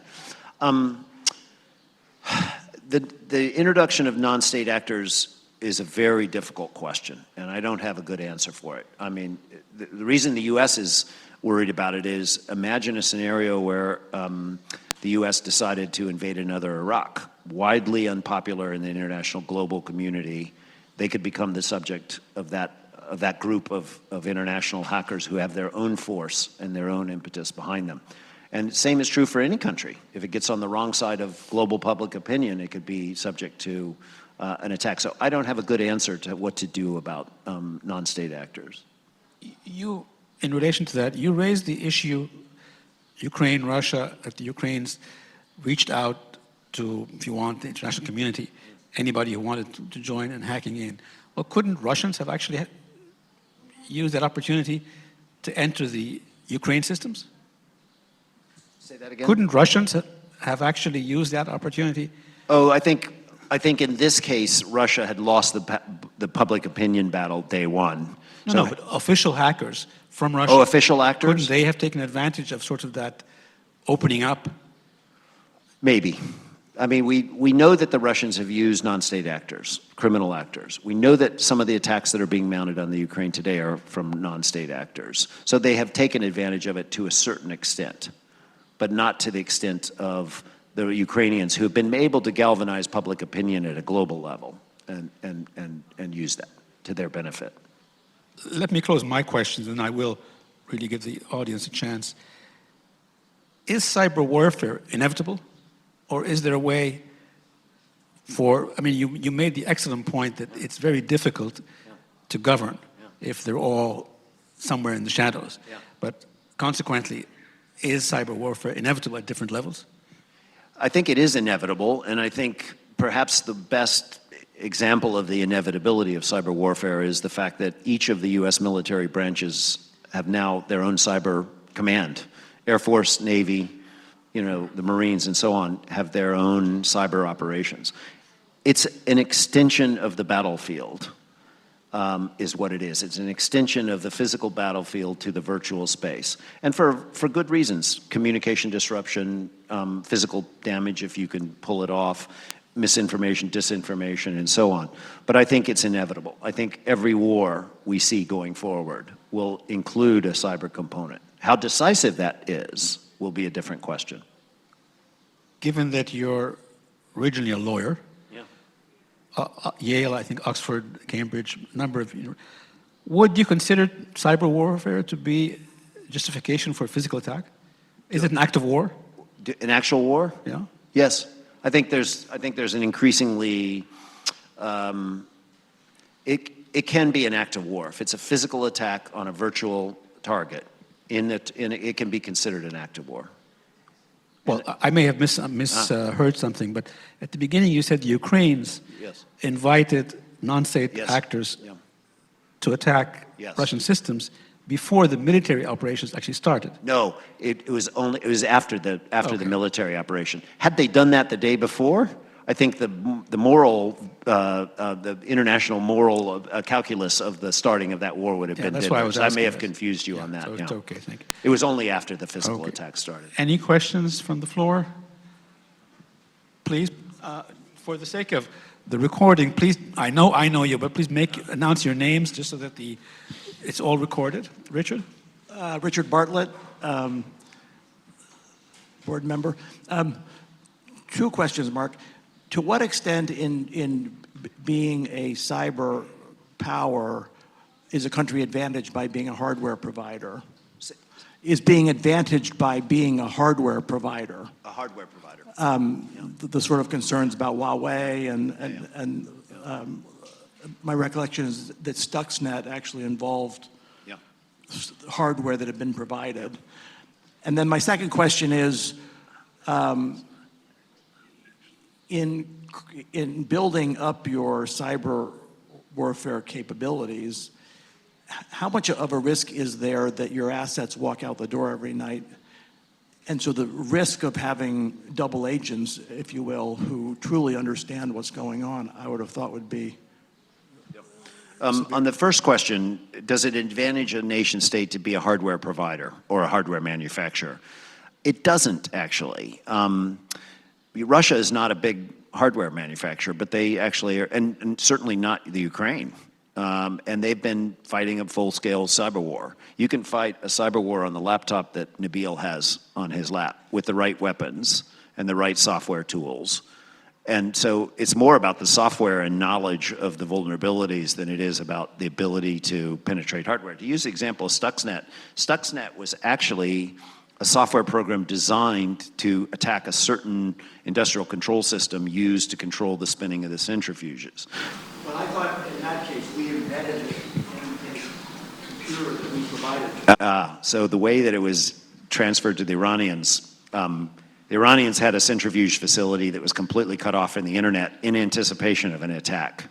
The introduction of non-state actors is a very difficult question, and I don't have a good answer for it. I mean, the reason the U.S. is worried about it is, imagine a scenario where the U.S. decided to invade another Iraq, widely unpopular in the international global community. They could become the subject of that group of international hackers who have their own force and their own impetus behind them. And same is true for any country. If it gets on the wrong side of global public opinion, it could be subject to an attack. So I don't have a good answer to what to do about non-state actors. You, in relation to that, you raised the issue, Ukraine, Russia, the Ukrainians reached out to, if you want, the international community, anybody who wanted to join in hacking in. Well, couldn't Russians have actually used that opportunity to enter the Ukraine systems? Say that again? Couldn't Russians have actually used that opportunity? Oh, I think in this case, Russia had lost the public opinion battle day one. No, but official hackers from Russia. Oh, official actors? Couldn't they have taken advantage of sort of that opening up? Maybe. I mean, we know that the Russians have used non-state actors, criminal actors. We know that some of the attacks that are being mounted on the Ukraine today are from non-state actors. So they have taken advantage of it to a certain extent, but not to the extent of the Ukrainians who have been able to galvanize public opinion at a global level and use that to their benefit. Let me close my questions, and I will really give the audience a chance. Is cyber warfare inevitable? Or is there a way for, I mean, you made the excellent point that it's very difficult to govern if they're all somewhere in the shadows. But consequently, is cyber warfare inevitable at different levels? I think it is inevitable, and I think perhaps the best example of the inevitability of cyber warfare is the fact that each of the U.S. military branches have now their own cyber command. Air Force, Navy, the Marines and so on have their own cyber operations. It's an extension of the battlefield, is what it is. It's an extension of the physical battlefield to the virtual space. And for good reasons: communication disruption, physical damage if you can pull it off, misinformation, disinformation, and so on. But I think it's inevitable. I think every war we see going forward will include a cyber component. How decisive that is will be a different question. Given that you're originally a lawyer, Yale, I think Oxford, Cambridge, number of, would you consider cyber warfare to be justification for a physical attack? Is it an act of war? An actual war? Yeah. Yes. I think there's an increasingly, it can be an act of war. If it's a physical attack on a virtual target, it can be considered an act of war. Well, I may have misheard something, but at the beginning you said the Ukrainians invited non-state actors to attack Russian systems before the military operations actually started. No, it was after the military operation. Had they done that the day before, I think the international moral calculus of the starting of that war would have been that's different. why I was I may asking have confused you on that. So it's okay, thank you. It was only after the physical attack started. Any questions from the floor? Please, for the sake of the recording, please, I know you, but please announce your names just so that it's all recorded. Richard? Richard Bartlett, board member. Two questions, Mark. To what extent in being a cyber power is a country advantaged by being a hardware provider? Is being advantaged by being a hardware provider? A hardware provider. The sort of concerns about Huawei and my recollection is that Stuxnet actually involved hardware that had been provided. And then my second question is, in building up your cyber warfare capabilities, how much of a risk is there that your assets walk out the door every night? And so the risk of having double agents, if you will, who truly understand what's going on, I would have thought would be. On the first question, does it advantage a nation state to be a hardware provider or a hardware manufacturer? It doesn't, actually. Russia is not a big hardware manufacturer, but they actually are, and certainly not the Ukraine. And they've been fighting a full-scale cyber war. You can fight a cyber war on the laptop that Nabil has on his lap with the right weapons and the right software tools. And so it's more about the software and knowledge of the vulnerabilities than it is about the ability to penetrate hardware. To use the example of Stuxnet, Stuxnet was actually a software program designed to attack a certain industrial control system used to control the spinning of the centrifuges. But I thought in that case we embedded it in a computer that we provided. So the way that it was transferred to the Iranians had a centrifuge facility that was completely cut off from the internet in anticipation of an attack.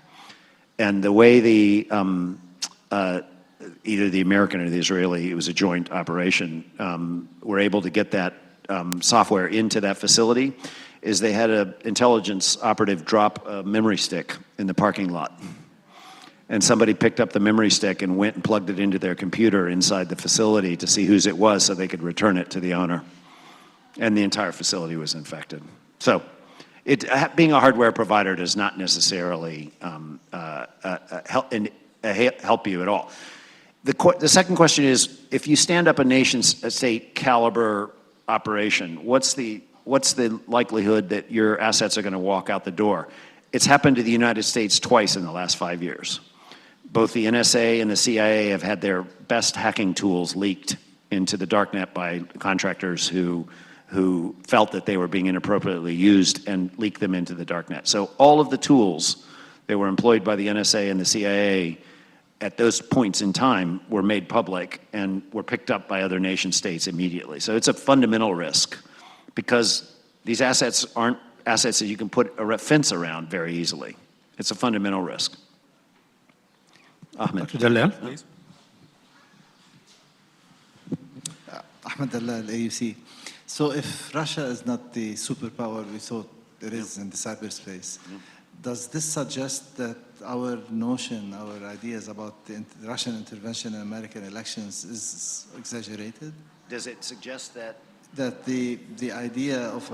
And the way either the American or the Israeli, it was a joint operation, were able to get that software into that facility is they had an intelligence operative drop a memory stick in the parking lot. And somebody picked up the memory stick and went and plugged it into their computer inside the facility to see whose it was so they could return it to the owner. And the entire facility was infected. So being a hardware provider does not necessarily help you at all. The second question is, if you stand up a nation-state caliber operation, what's the likelihood that your assets are going to walk out the door? It's happened to the United States twice in the last 5 years. Both the NSA and the CIA have had their best hacking tools leaked into the darknet by contractors who felt that they were being inappropriately used and leaked them into the darknet. So all of the tools that were employed by the NSA and the CIA at those points in time were made public and were picked up by other nation states immediately. So it's a fundamental risk because these assets aren't assets that you can put a fence around very easily. It's a fundamental risk. Ahmed. Dr. Dalal, please. Ahmed Dalal, AUC. So if Russia is not the superpower we thought it is in the cyberspace, does this suggest that our notion, our ideas about the Russian intervention in American elections is exaggerated? Does it suggest that? That the idea of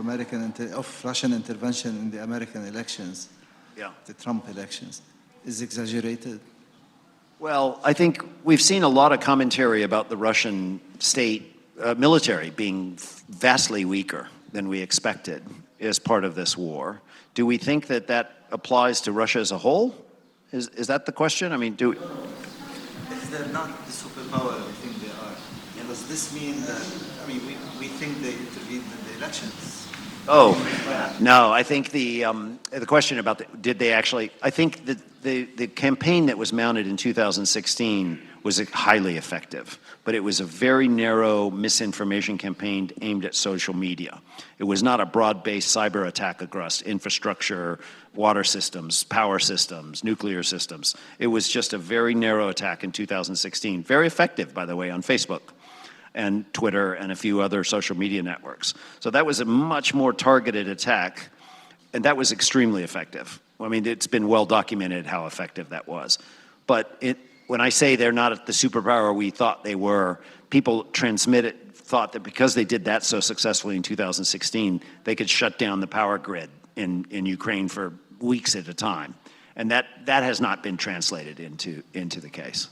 Russian intervention in the American elections, Yeah. the Trump elections, is exaggerated? Well, I think we've seen a lot of commentary about the Russian state military being vastly weaker than we expected as part of this war. Do we think that that applies to Russia as a whole? Is that the question? I mean, If they're not the superpower we think they are, does this mean that, I mean, we think they intervened in the elections? Oh, no, I think the question about did they actually, I think that the campaign that was mounted in 2016 was highly effective, but it was a very narrow misinformation campaign aimed at social media. It was not a broad-based cyber attack across infrastructure, water systems, power systems, nuclear systems. It was just a very narrow attack in 2016. Very effective, by the way, on Facebook and Twitter and a few other social media networks. So that was a much more targeted attack, and that was extremely effective. I mean, it's been well documented how effective that was. But when I say they're not the superpower we thought they were, people thought that because they did that so successfully in 2016, they could shut down the power grid in Ukraine for weeks at a time. And that has not been translated into the case.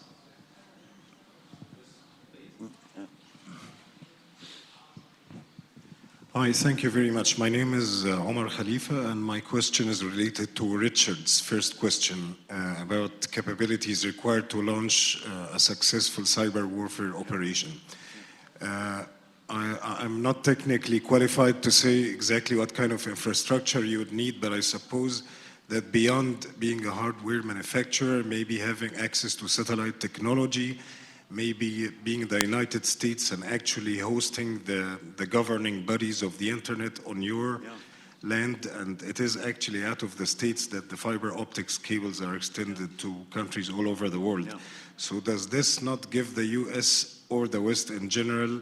Hi, thank you very much. My name is Omar Khalifa, and my question is related to Richard's first question about capabilities required to launch a successful cyber warfare operation. I'm not technically qualified to say exactly what kind of infrastructure you would need, but I suppose that beyond being a hardware manufacturer, maybe having access to satellite technology, maybe being the United States and actually hosting the governing bodies of the internet on your land, and it is actually out of the states that the fiber optics cables are extended to countries all over the world. Yeah. So does this not give the US or the West in general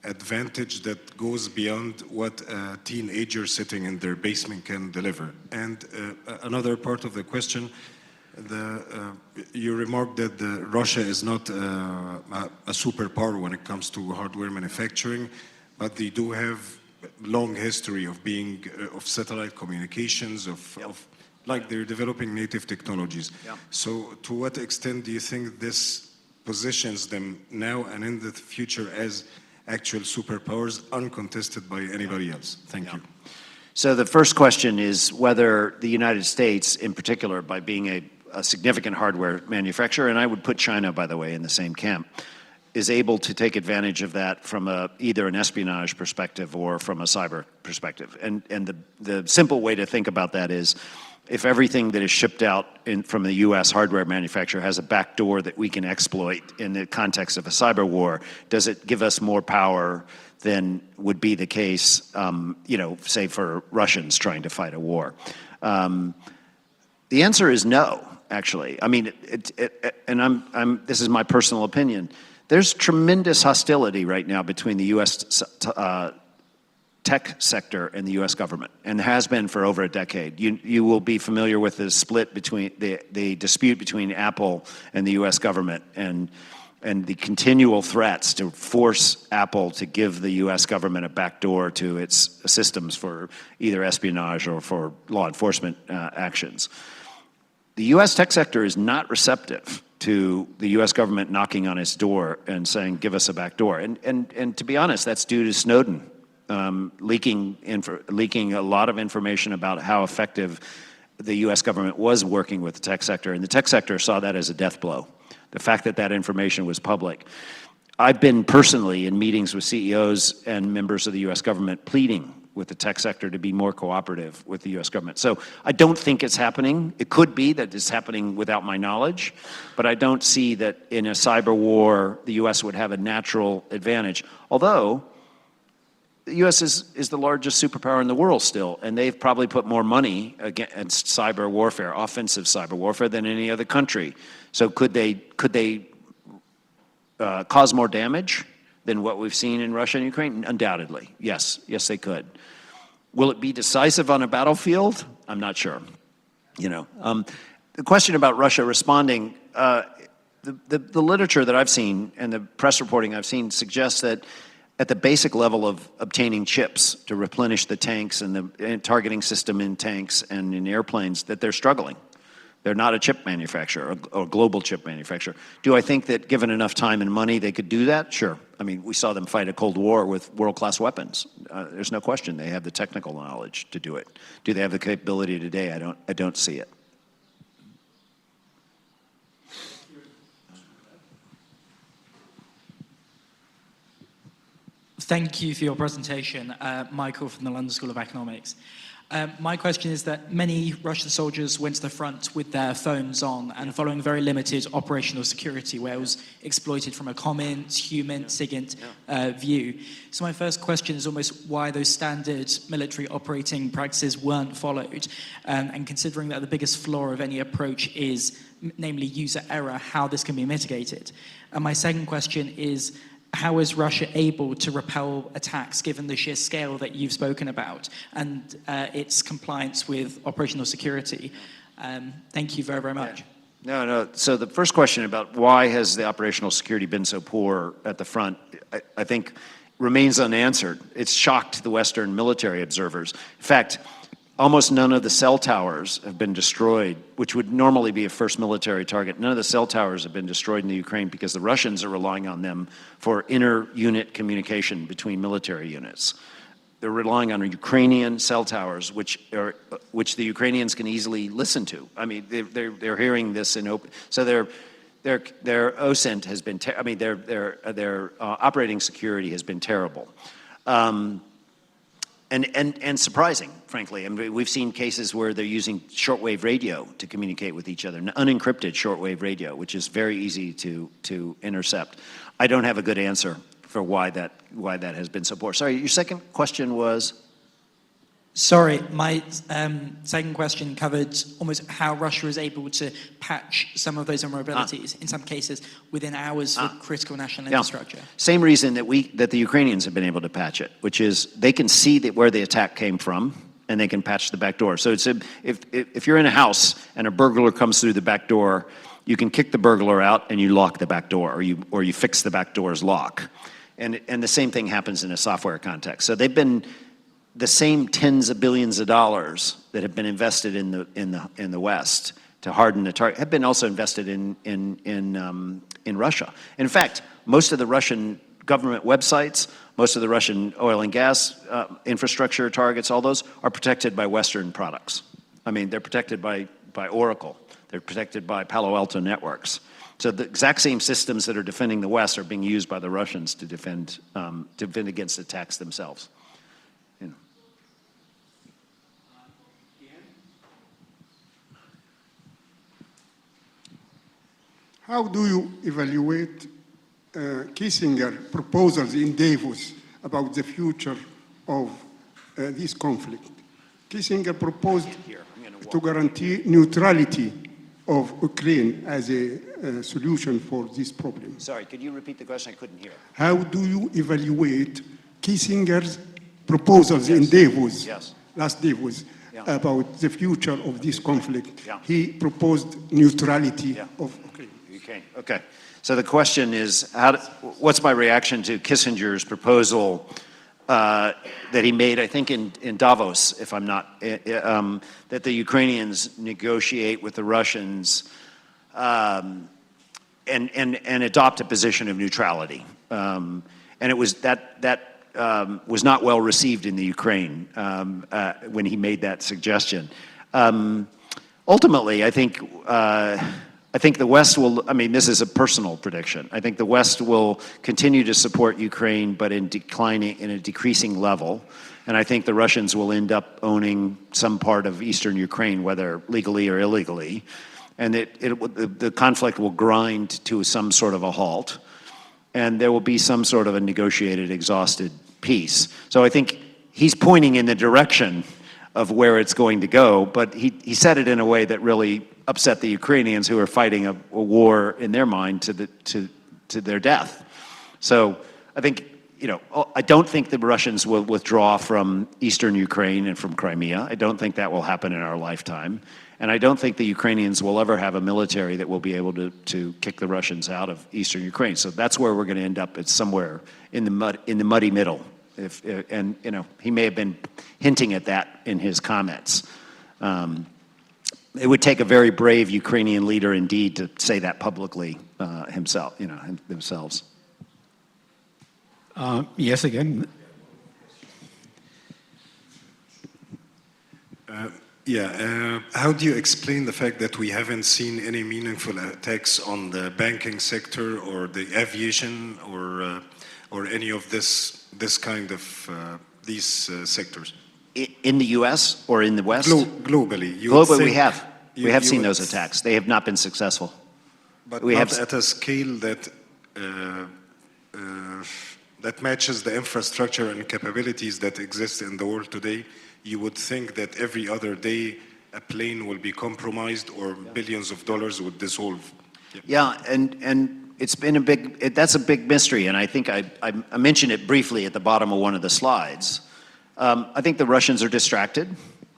advantage that goes beyond what a teenager sitting in their basement can deliver? And another part of the question, you remarked that Russia is not a superpower when it comes to hardware manufacturing, but they do have long history of being of satellite communications, like they're developing native technologies. Yeah. So to what extent do you think this positions them now and in the future as actual superpowers uncontested by anybody else? Thank you. So the first question is whether the United States, in particular, by being a significant hardware manufacturer, and I would put China, by the way, in the same camp, is able to take advantage of that from either an espionage perspective or from a cyber perspective. And the simple way to think about that is, if everything that is shipped out from the U.S. hardware manufacturer has a backdoor that we can exploit in the context of a cyber war, does it give us more power than would be the case, say for Russians trying to fight a war? The answer is no, actually. I mean, this is my personal opinion. There's tremendous hostility right now between the U.S. Tech sector and the U.S. government, and has been for over a decade. You will be familiar with the split between the dispute between Apple and the U.S. government, and the continual threats to force Apple to give the U.S. government a backdoor to its systems for either espionage or for law enforcement actions. The U.S. tech sector is not receptive to the U.S. government knocking on its door and saying, "Give us a backdoor." And to be honest, that's due to Snowden. Leaking a lot of information about how effective the U.S. government was working with the tech sector, and the tech sector saw that as a death blow. The fact that that information was public. I've been personally in meetings with CEOs and members of the U.S. government pleading with the tech sector to be more cooperative with the U.S. government. So I don't think it's happening. It could be that it's happening without my knowledge, but I don't see that in a cyber war the U.S. would have a natural advantage. Although the U.S. is the largest superpower in the world still, and they've probably put more money against cyber warfare, offensive cyber warfare, than any other country. So could they cause more damage than what we've seen in Russia and Ukraine? Undoubtedly, yes. Yes, they could. Will it be decisive on a battlefield? I'm not sure. The question about Russia responding, the literature that I've seen and the press reporting I've seen suggests that at the basic level of obtaining chips to replenish the tanks and the targeting system in tanks and in airplanes, that they're struggling. They're not a chip manufacturer, or global chip manufacturer. Do I think that given enough time and money they could do that? Sure. I mean, we saw them fight a Cold War with world-class weapons. There's no question they have the technical knowledge to do it. Do they have the capability today? I don't see it. Thank you for your presentation, Michael from the London School of Economics. My question is that many Russian soldiers went to the front with their phones on and following very limited operational security, where it was exploited from a comment, human, SIGINT view. So my first question is almost why those standard military operating practices weren't followed, and considering that the biggest flaw of any approach is, namely user error, how this can be mitigated. And my second question is, how is Russia able to repel attacks given the sheer scale that you've spoken about and its compliance with operational security? Thank you very, very much. No. So the first question about why has the operational security been so poor at the front, I think remains unanswered. It's shocked the Western military observers. In fact, almost none of the cell towers have been destroyed, which would normally be a first military target. None of the cell towers have been destroyed in the Ukraine because the Russians are relying on them for inter-unit communication between military units. They're relying on Ukrainian cell towers, which the Ukrainians can easily listen to. I mean, they're hearing this in open. So their OSINT has been, their operating security has been terrible. And surprising, frankly. I mean, we've seen cases where they're using shortwave radio to communicate with each other, unencrypted shortwave radio, which is very easy to intercept. I don't have a good answer for why that has been so poor. Sorry, your second question was? Sorry, my second question covered almost how Russia is able to patch some of those vulnerabilities, in some cases within hours for critical national infrastructure. Same reason that the Ukrainians have been able to patch it, which is they can see where the attack came from and they can patch the back door. So if you're in a house and a burglar comes through the back door, you can kick the burglar out and you lock the back door, or you fix the back door's lock. And the same thing happens in a software context. So they've been the same tens of billions of dollars that have been invested in the West to harden the target have been also invested in Russia. In fact, most of the Russian government websites, most of the Russian oil and gas infrastructure targets, all those are protected by Western products. I mean, they're protected by Oracle. They're protected by Palo Alto Networks. So the exact same systems that are defending the West are being used by the Russians to defend against attacks themselves. How do you evaluate Kissinger proposals in Davos about the future of this conflict? Kissinger proposed to guarantee neutrality of Ukraine as a solution for this problem. Sorry, could you repeat the question? I couldn't hear. How do you evaluate Kissinger's proposals in Davos, last Davos, about the future of this conflict? He proposed neutrality of Ukraine. Okay. So the question is, what's my reaction to Kissinger's proposal that he made, I think, in Davos, if I'm not, that the Ukrainians negotiate with the Russians and adopt a position of neutrality. And it was that was not well received in the Ukraine when he made that suggestion. Ultimately, I think the West will, I mean, this is a personal prediction. I think the West will continue to support Ukraine, but in a decreasing level. And I think the Russians will end up owning some part of eastern Ukraine, whether legally or illegally. And the conflict will grind to some sort of a halt. And there will be some sort of a negotiated, exhausted peace. So I think he's pointing in the direction of where it's going to go, but he said it in a way that really upset the Ukrainians, who are fighting a war in their mind to their death. So I think I don't think the Russians will withdraw from eastern Ukraine and from Crimea. I don't think that will happen in our lifetime. And I don't think the Ukrainians will ever have a military that will be able to kick the Russians out of eastern Ukraine. So that's where we're going to end up. It's somewhere in the muddy middle. And he may have been hinting at that in his comments. It would take a very brave Ukrainian leader indeed to say that publicly themselves. Yes, again. How do you explain the fact that we haven't seen any meaningful attacks on the banking sector or the aviation or any of this kind of these sectors? In the U.S. or in the West? Globally. Globally, we have. We have seen those attacks. They have not been successful. But not at a scale that that matches the infrastructure and capabilities that exist in the world today. You would think that every other day a plane will be compromised or billions of dollars would dissolve. Yeah, and it's been that's a big mystery, and I think I mentioned it briefly at the bottom of one of the slides. I think the Russians are distracted.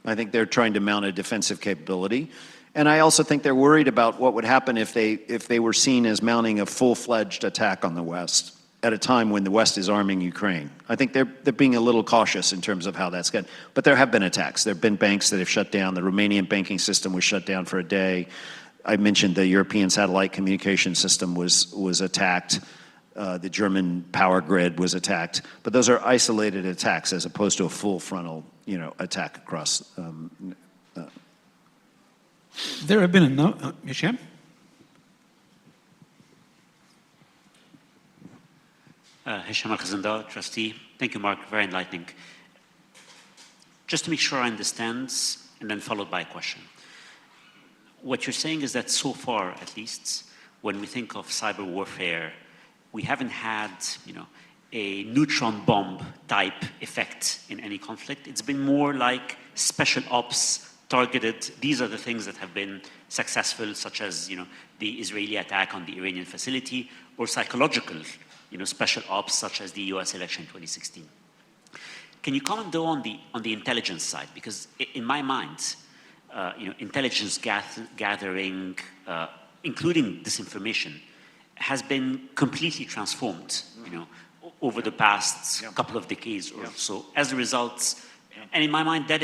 I think they're trying to mount a defensive capability. And I also think they're worried about what would happen if they were seen as mounting a full-fledged attack on the West at a time when the West is arming Ukraine. I think they're being a little cautious in terms of how that's going. But there have been attacks. There have been banks that have shut down. The Romanian banking system was shut down for a day. I mentioned the European satellite communication system was attacked. The German power grid was attacked. But those are isolated attacks as opposed to a full frontal, attack across. There have been a Hisham? Hisham Al-Khazanda, trustee. Thank you, Mark. Very enlightening. Just to make sure I understand, and then followed by a question. What you're saying is that so far, at least, when we think of cyber warfare, we haven't had, a neutron bomb type effect in any conflict. It's been more like special ops targeted. These are the things that have been successful, such as, the Israeli attack on the Iranian facility, or psychological, special ops such as the US election in 2016. Can you comment though on the intelligence side? Because in my mind, intelligence gathering, including disinformation, has been completely transformed, over the past couple of decades or so. As a result, and in my mind, that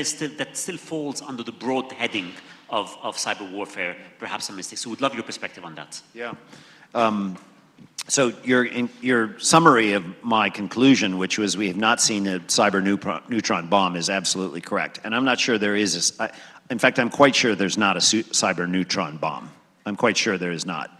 still falls under the broad heading of cyber warfare, perhaps a mistake. So we'd love your perspective on that. Yeah. So your summary of my conclusion, which was we have not seen a cyber neutron bomb, is absolutely correct. And I'm not sure there is in fact, I'm quite sure there's not a cyber neutron bomb. I'm quite sure there is not.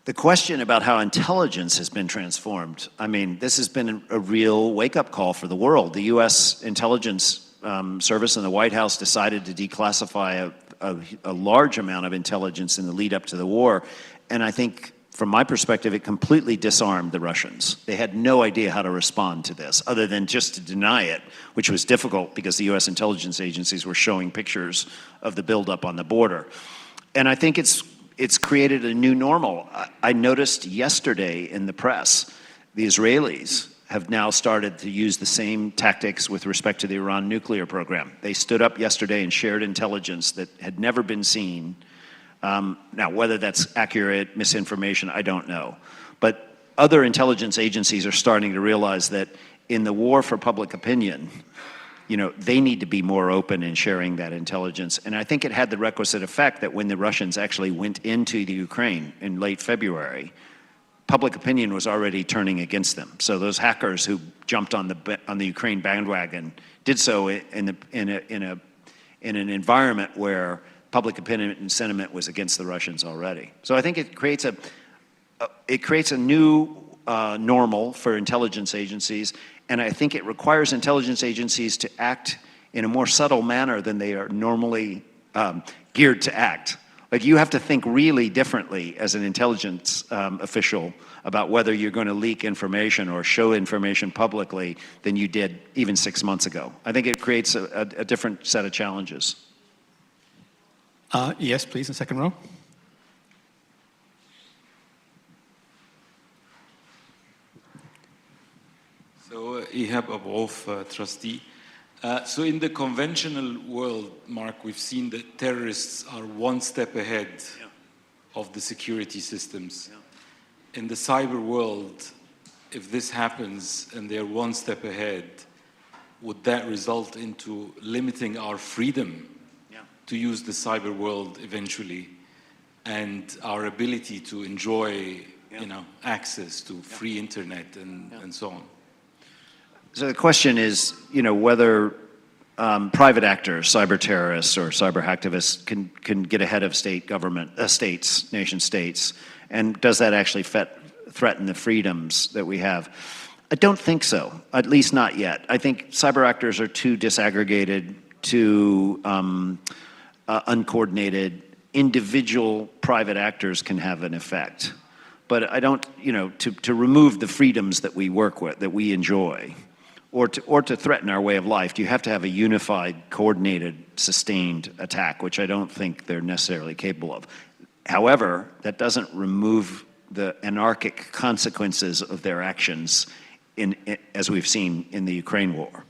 The question about how intelligence has been transformed, this has been a real wake-up call for the world. The U.S. intelligence service and the White House decided to declassify a large amount of intelligence in the lead up to the war. And I think, from my perspective, it completely disarmed the Russians. They had no idea how to respond to this, other than just to deny it, which was difficult because the U.S. intelligence agencies were showing pictures of the buildup on the border. And I think it's created a new normal. I noticed yesterday in the press, the Israelis have now started to use the same tactics with respect to the Iran nuclear program. They stood up yesterday and shared intelligence that had never been seen. Now, whether that's accurate, misinformation, I don't know. But other intelligence agencies are starting to realize that in the war for public opinion, they need to be more open in sharing that intelligence. And I think it had the requisite effect that when the Russians actually went into the Ukraine in late February, public opinion was already turning against them. So those hackers who jumped on the Ukraine bandwagon did so in an environment where public opinion and sentiment was against the Russians already. So I think it creates a new normal for intelligence agencies, and I think it requires intelligence agencies to act in a more subtle manner than they are normally geared to act. Like, you have to think really differently as an intelligence official about whether you're going to leak information or show information publicly than you did even 6 months ago. I think it creates a different set of challenges. Yes, please, in the second row. So, Ihab Abou-Auf, trustee. So in the conventional world, Mark, we've seen that terrorists are one step ahead of the security systems. In the cyber world, if this happens and they're one step ahead, would that result into limiting our freedom to use the cyber world eventually, and our ability to enjoy, access to free internet and so on? So the question is, whether private actors, cyber terrorists or cyber hacktivists can get ahead of state government, states, nation states, and does that actually threaten the freedoms that we have? I don't think so, at least not yet. I think cyber actors are too disaggregated, too uncoordinated. Individual private actors can have an effect. But I don't, to remove the freedoms that we work with, that we enjoy, or to threaten our way of life, you have to have a unified, coordinated, sustained attack, which I don't think they're necessarily capable of. However, that doesn't remove the anarchic consequences of their actions as we've seen in the Ukraine war.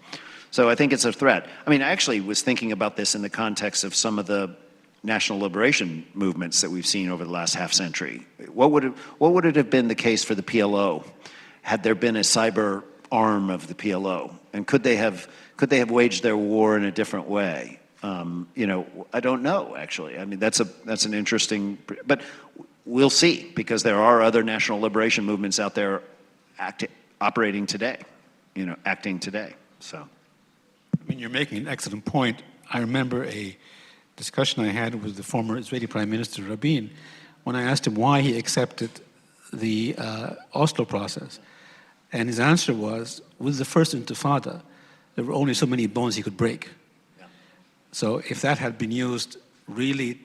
So I think it's a threat. I mean, I actually was thinking about this in the context of some of the national liberation movements that we've seen over the last half century. What would it have been the case for the PLO had there been a cyber arm of the PLO? And could they have waged their war in a different way? I don't know, actually. I mean, that's an interesting, but we'll see, because there are other national liberation movements out there operating today, acting today. So, I mean, you're making an excellent point. I remember a discussion I had with the former Israeli Prime Minister Rabin when I asked him why he accepted the Oslo process. And his answer was, with the first Intifada, there were only so many bones he could break. Yeah. So if that had been used really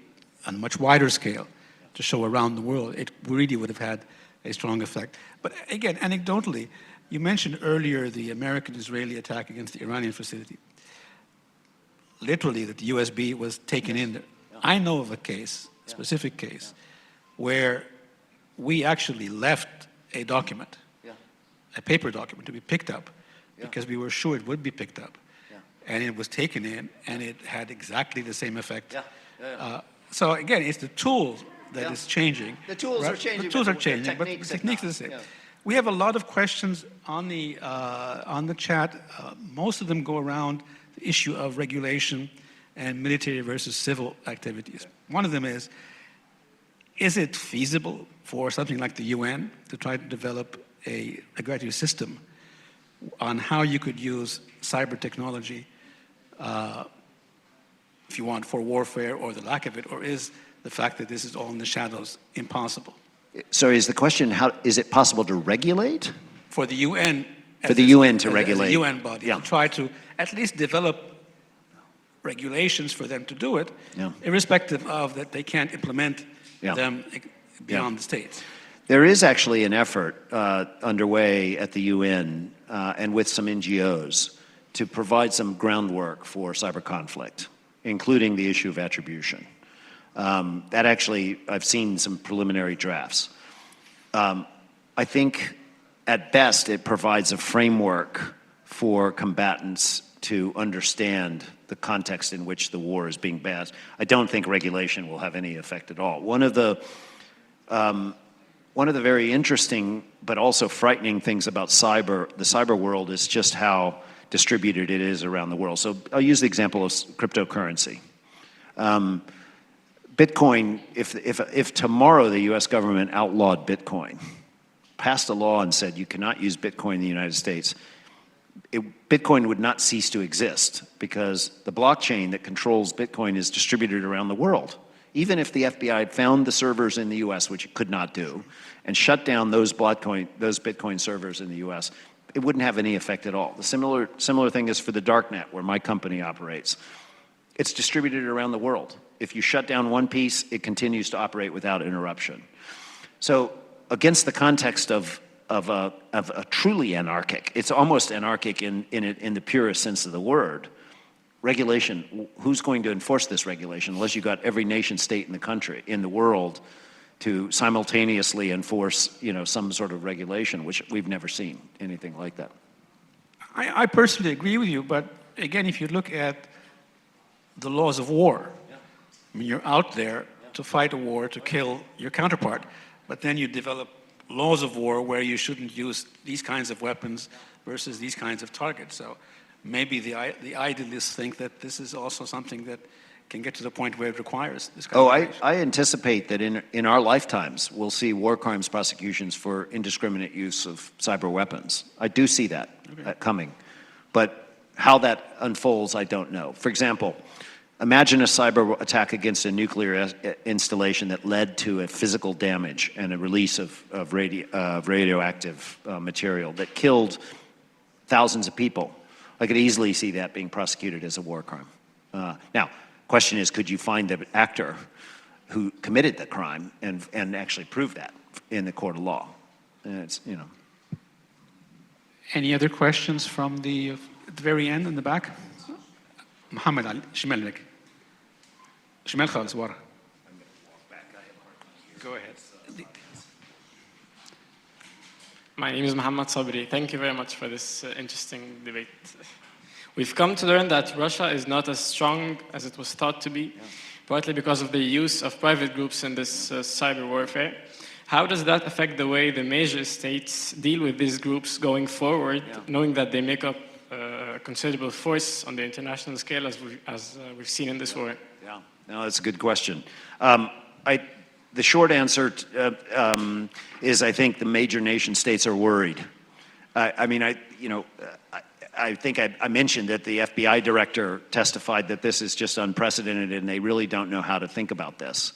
on a much wider scale to show around the world, it really would have had a strong effect. But again, anecdotally, you mentioned earlier the American-Israeli attack against the Iranian facility. Literally, that the USB was taken in there. Yeah. I know of a case, a specific case, where we actually left a document, a paper document, to be picked up, because we were sure it would be picked up. And it was taken in, and it had exactly the same effect. So again, it's the tool that is changing. The tools are changing. The tools are changing, but the techniques are the same. We have a lot of questions on the chat. Most of them go around the issue of regulation and military versus civil activities. One of them is it feasible for something like the UN to try to develop a regulatory system on how you could use cyber technology, if you want, for warfare, or the lack of it, or is the fact that this is all in the shadows impossible? So is the question, how is it possible to regulate? For the UN. For the UN to regulate. As a UN body, to try to at least develop regulations for them to do it, irrespective of that they can't implement them beyond the states. There is actually an effort underway at the UN and with some NGOs to provide some groundwork for cyber conflict, including the issue of attribution. That actually, I've seen some preliminary drafts. I think at best it provides a framework for combatants to understand the context in which the war is being based. I don't think regulation will have any effect at all. One of the very interesting but also frightening things about the cyber world is just how distributed it is around the world. So I'll use the example of cryptocurrency. Bitcoin, if tomorrow the US government outlawed Bitcoin, passed a law and said you cannot use Bitcoin in the United States, Bitcoin would not cease to exist, because the blockchain that controls Bitcoin is distributed around the world. Even if the FBI had found the servers in the US, which it could not do, and shut down those Bitcoin servers in the US, it wouldn't have any effect at all. The similar thing is for the darknet, where my company operates. It's distributed around the world. If you shut down one piece, it continues to operate without interruption. So against the context of a truly anarchic, it's almost anarchic in the purest sense of the word, regulation, who's going to enforce this regulation unless you got every nation state in the country, in the world, to simultaneously enforce, some sort of regulation, which we've never seen anything like that. I personally agree with you, but again, if you look at the laws of war, I mean, you're out there to fight a war, to kill your counterpart, but then you develop laws of war where you shouldn't use these kinds of weapons versus these kinds of targets. So maybe the idealists think that this is also something that can get to the point where it requires this kind of regulation. I anticipate that in our lifetimes, we'll see war crimes prosecutions for indiscriminate use of cyber weapons. I do see that coming. But how that unfolds, I don't know. For example, imagine a cyber attack against a nuclear installation that led to a physical damage and a release of radioactive material that killed thousands of people. I could easily see that being prosecuted as a war crime. Now, question is, could you find the actor who committed the crime and actually prove that in the court of law? And it's, you know. Any other questions from the very end in the back? Mohammed Ali, شمال لك. شمال خالص ورا. Go ahead. My name is Mohammed Sabri. Thank you very much for this interesting debate. We've come to learn that Russia is not as strong as it was thought to be, partly because of the use of private groups in this cyber warfare. How does that affect the way the major states deal with these groups going forward, knowing that they make up a considerable force on the international scale as we've seen in this war? Yeah, no, that's a good question. The short answer is I think the major nation states are worried. I think I mentioned that the FBI director testified that this is just unprecedented and they really don't know how to think about this.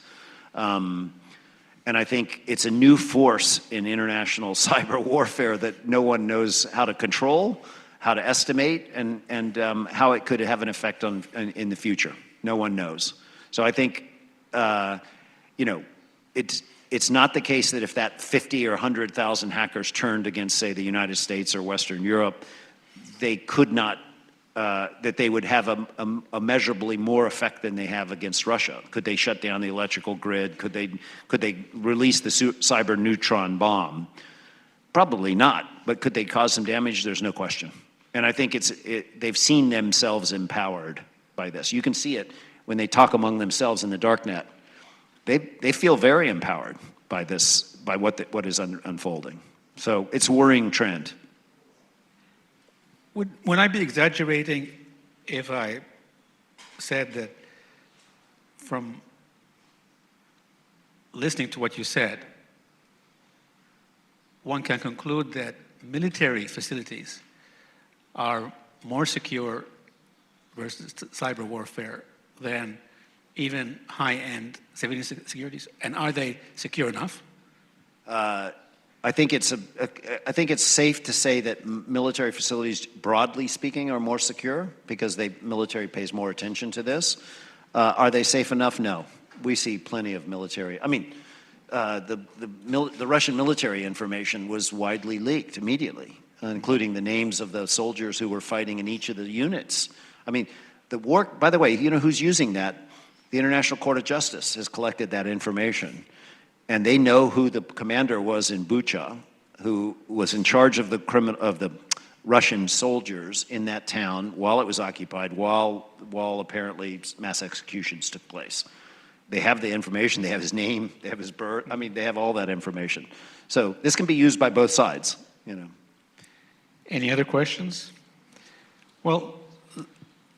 And I think it's a new force in international cyber warfare that no one knows how to control, how to estimate, and how it could have an effect in the future. No one knows. So I think, it's not the case that if that 50 or 100,000 hackers turned against, say, the United States or Western Europe, they could not, that they would have a measurably more effect than they have against Russia. Could they shut down the electrical grid? Could they release the cyber neutron bomb? Probably not, but could they cause some damage? There's no question. And I think they've seen themselves empowered by this. You can see it when they talk among themselves in the darknet. They feel very empowered by this, by what is unfolding. So it's a worrying trend. Would I be exaggerating if I said that from listening to what you said, one can conclude that military facilities are more secure versus cyber warfare than even high-end civilian securities? And are they secure enough? I think it's safe to say that military facilities, broadly speaking, are more secure because military pays more attention to this. Are they safe enough? No. We see plenty of military. I mean, the Russian military information was widely leaked immediately, including the names of the soldiers who were fighting in each of the units. I mean, the war. By the way, you know who's using that? The International Court of Justice has collected that information. And they know who the commander was in Bucha, who was in charge of the Russian soldiers in that town while it was occupied, while apparently mass executions took place. They have the information, they have his name, they have his birth, I mean, they have all that information. So this can be used by both sides, you know. Any other questions? Well,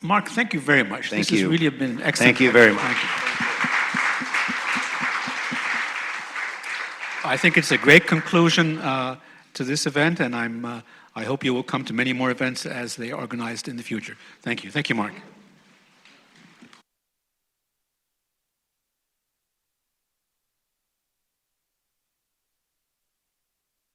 Mark, thank you very much. Thank you. This has really been an excellent. Thank you very much. Thank you. I think it's a great conclusion to this event, and I hope you will come to many more events as they are organized in the future. Thank you. Thank you, Mark.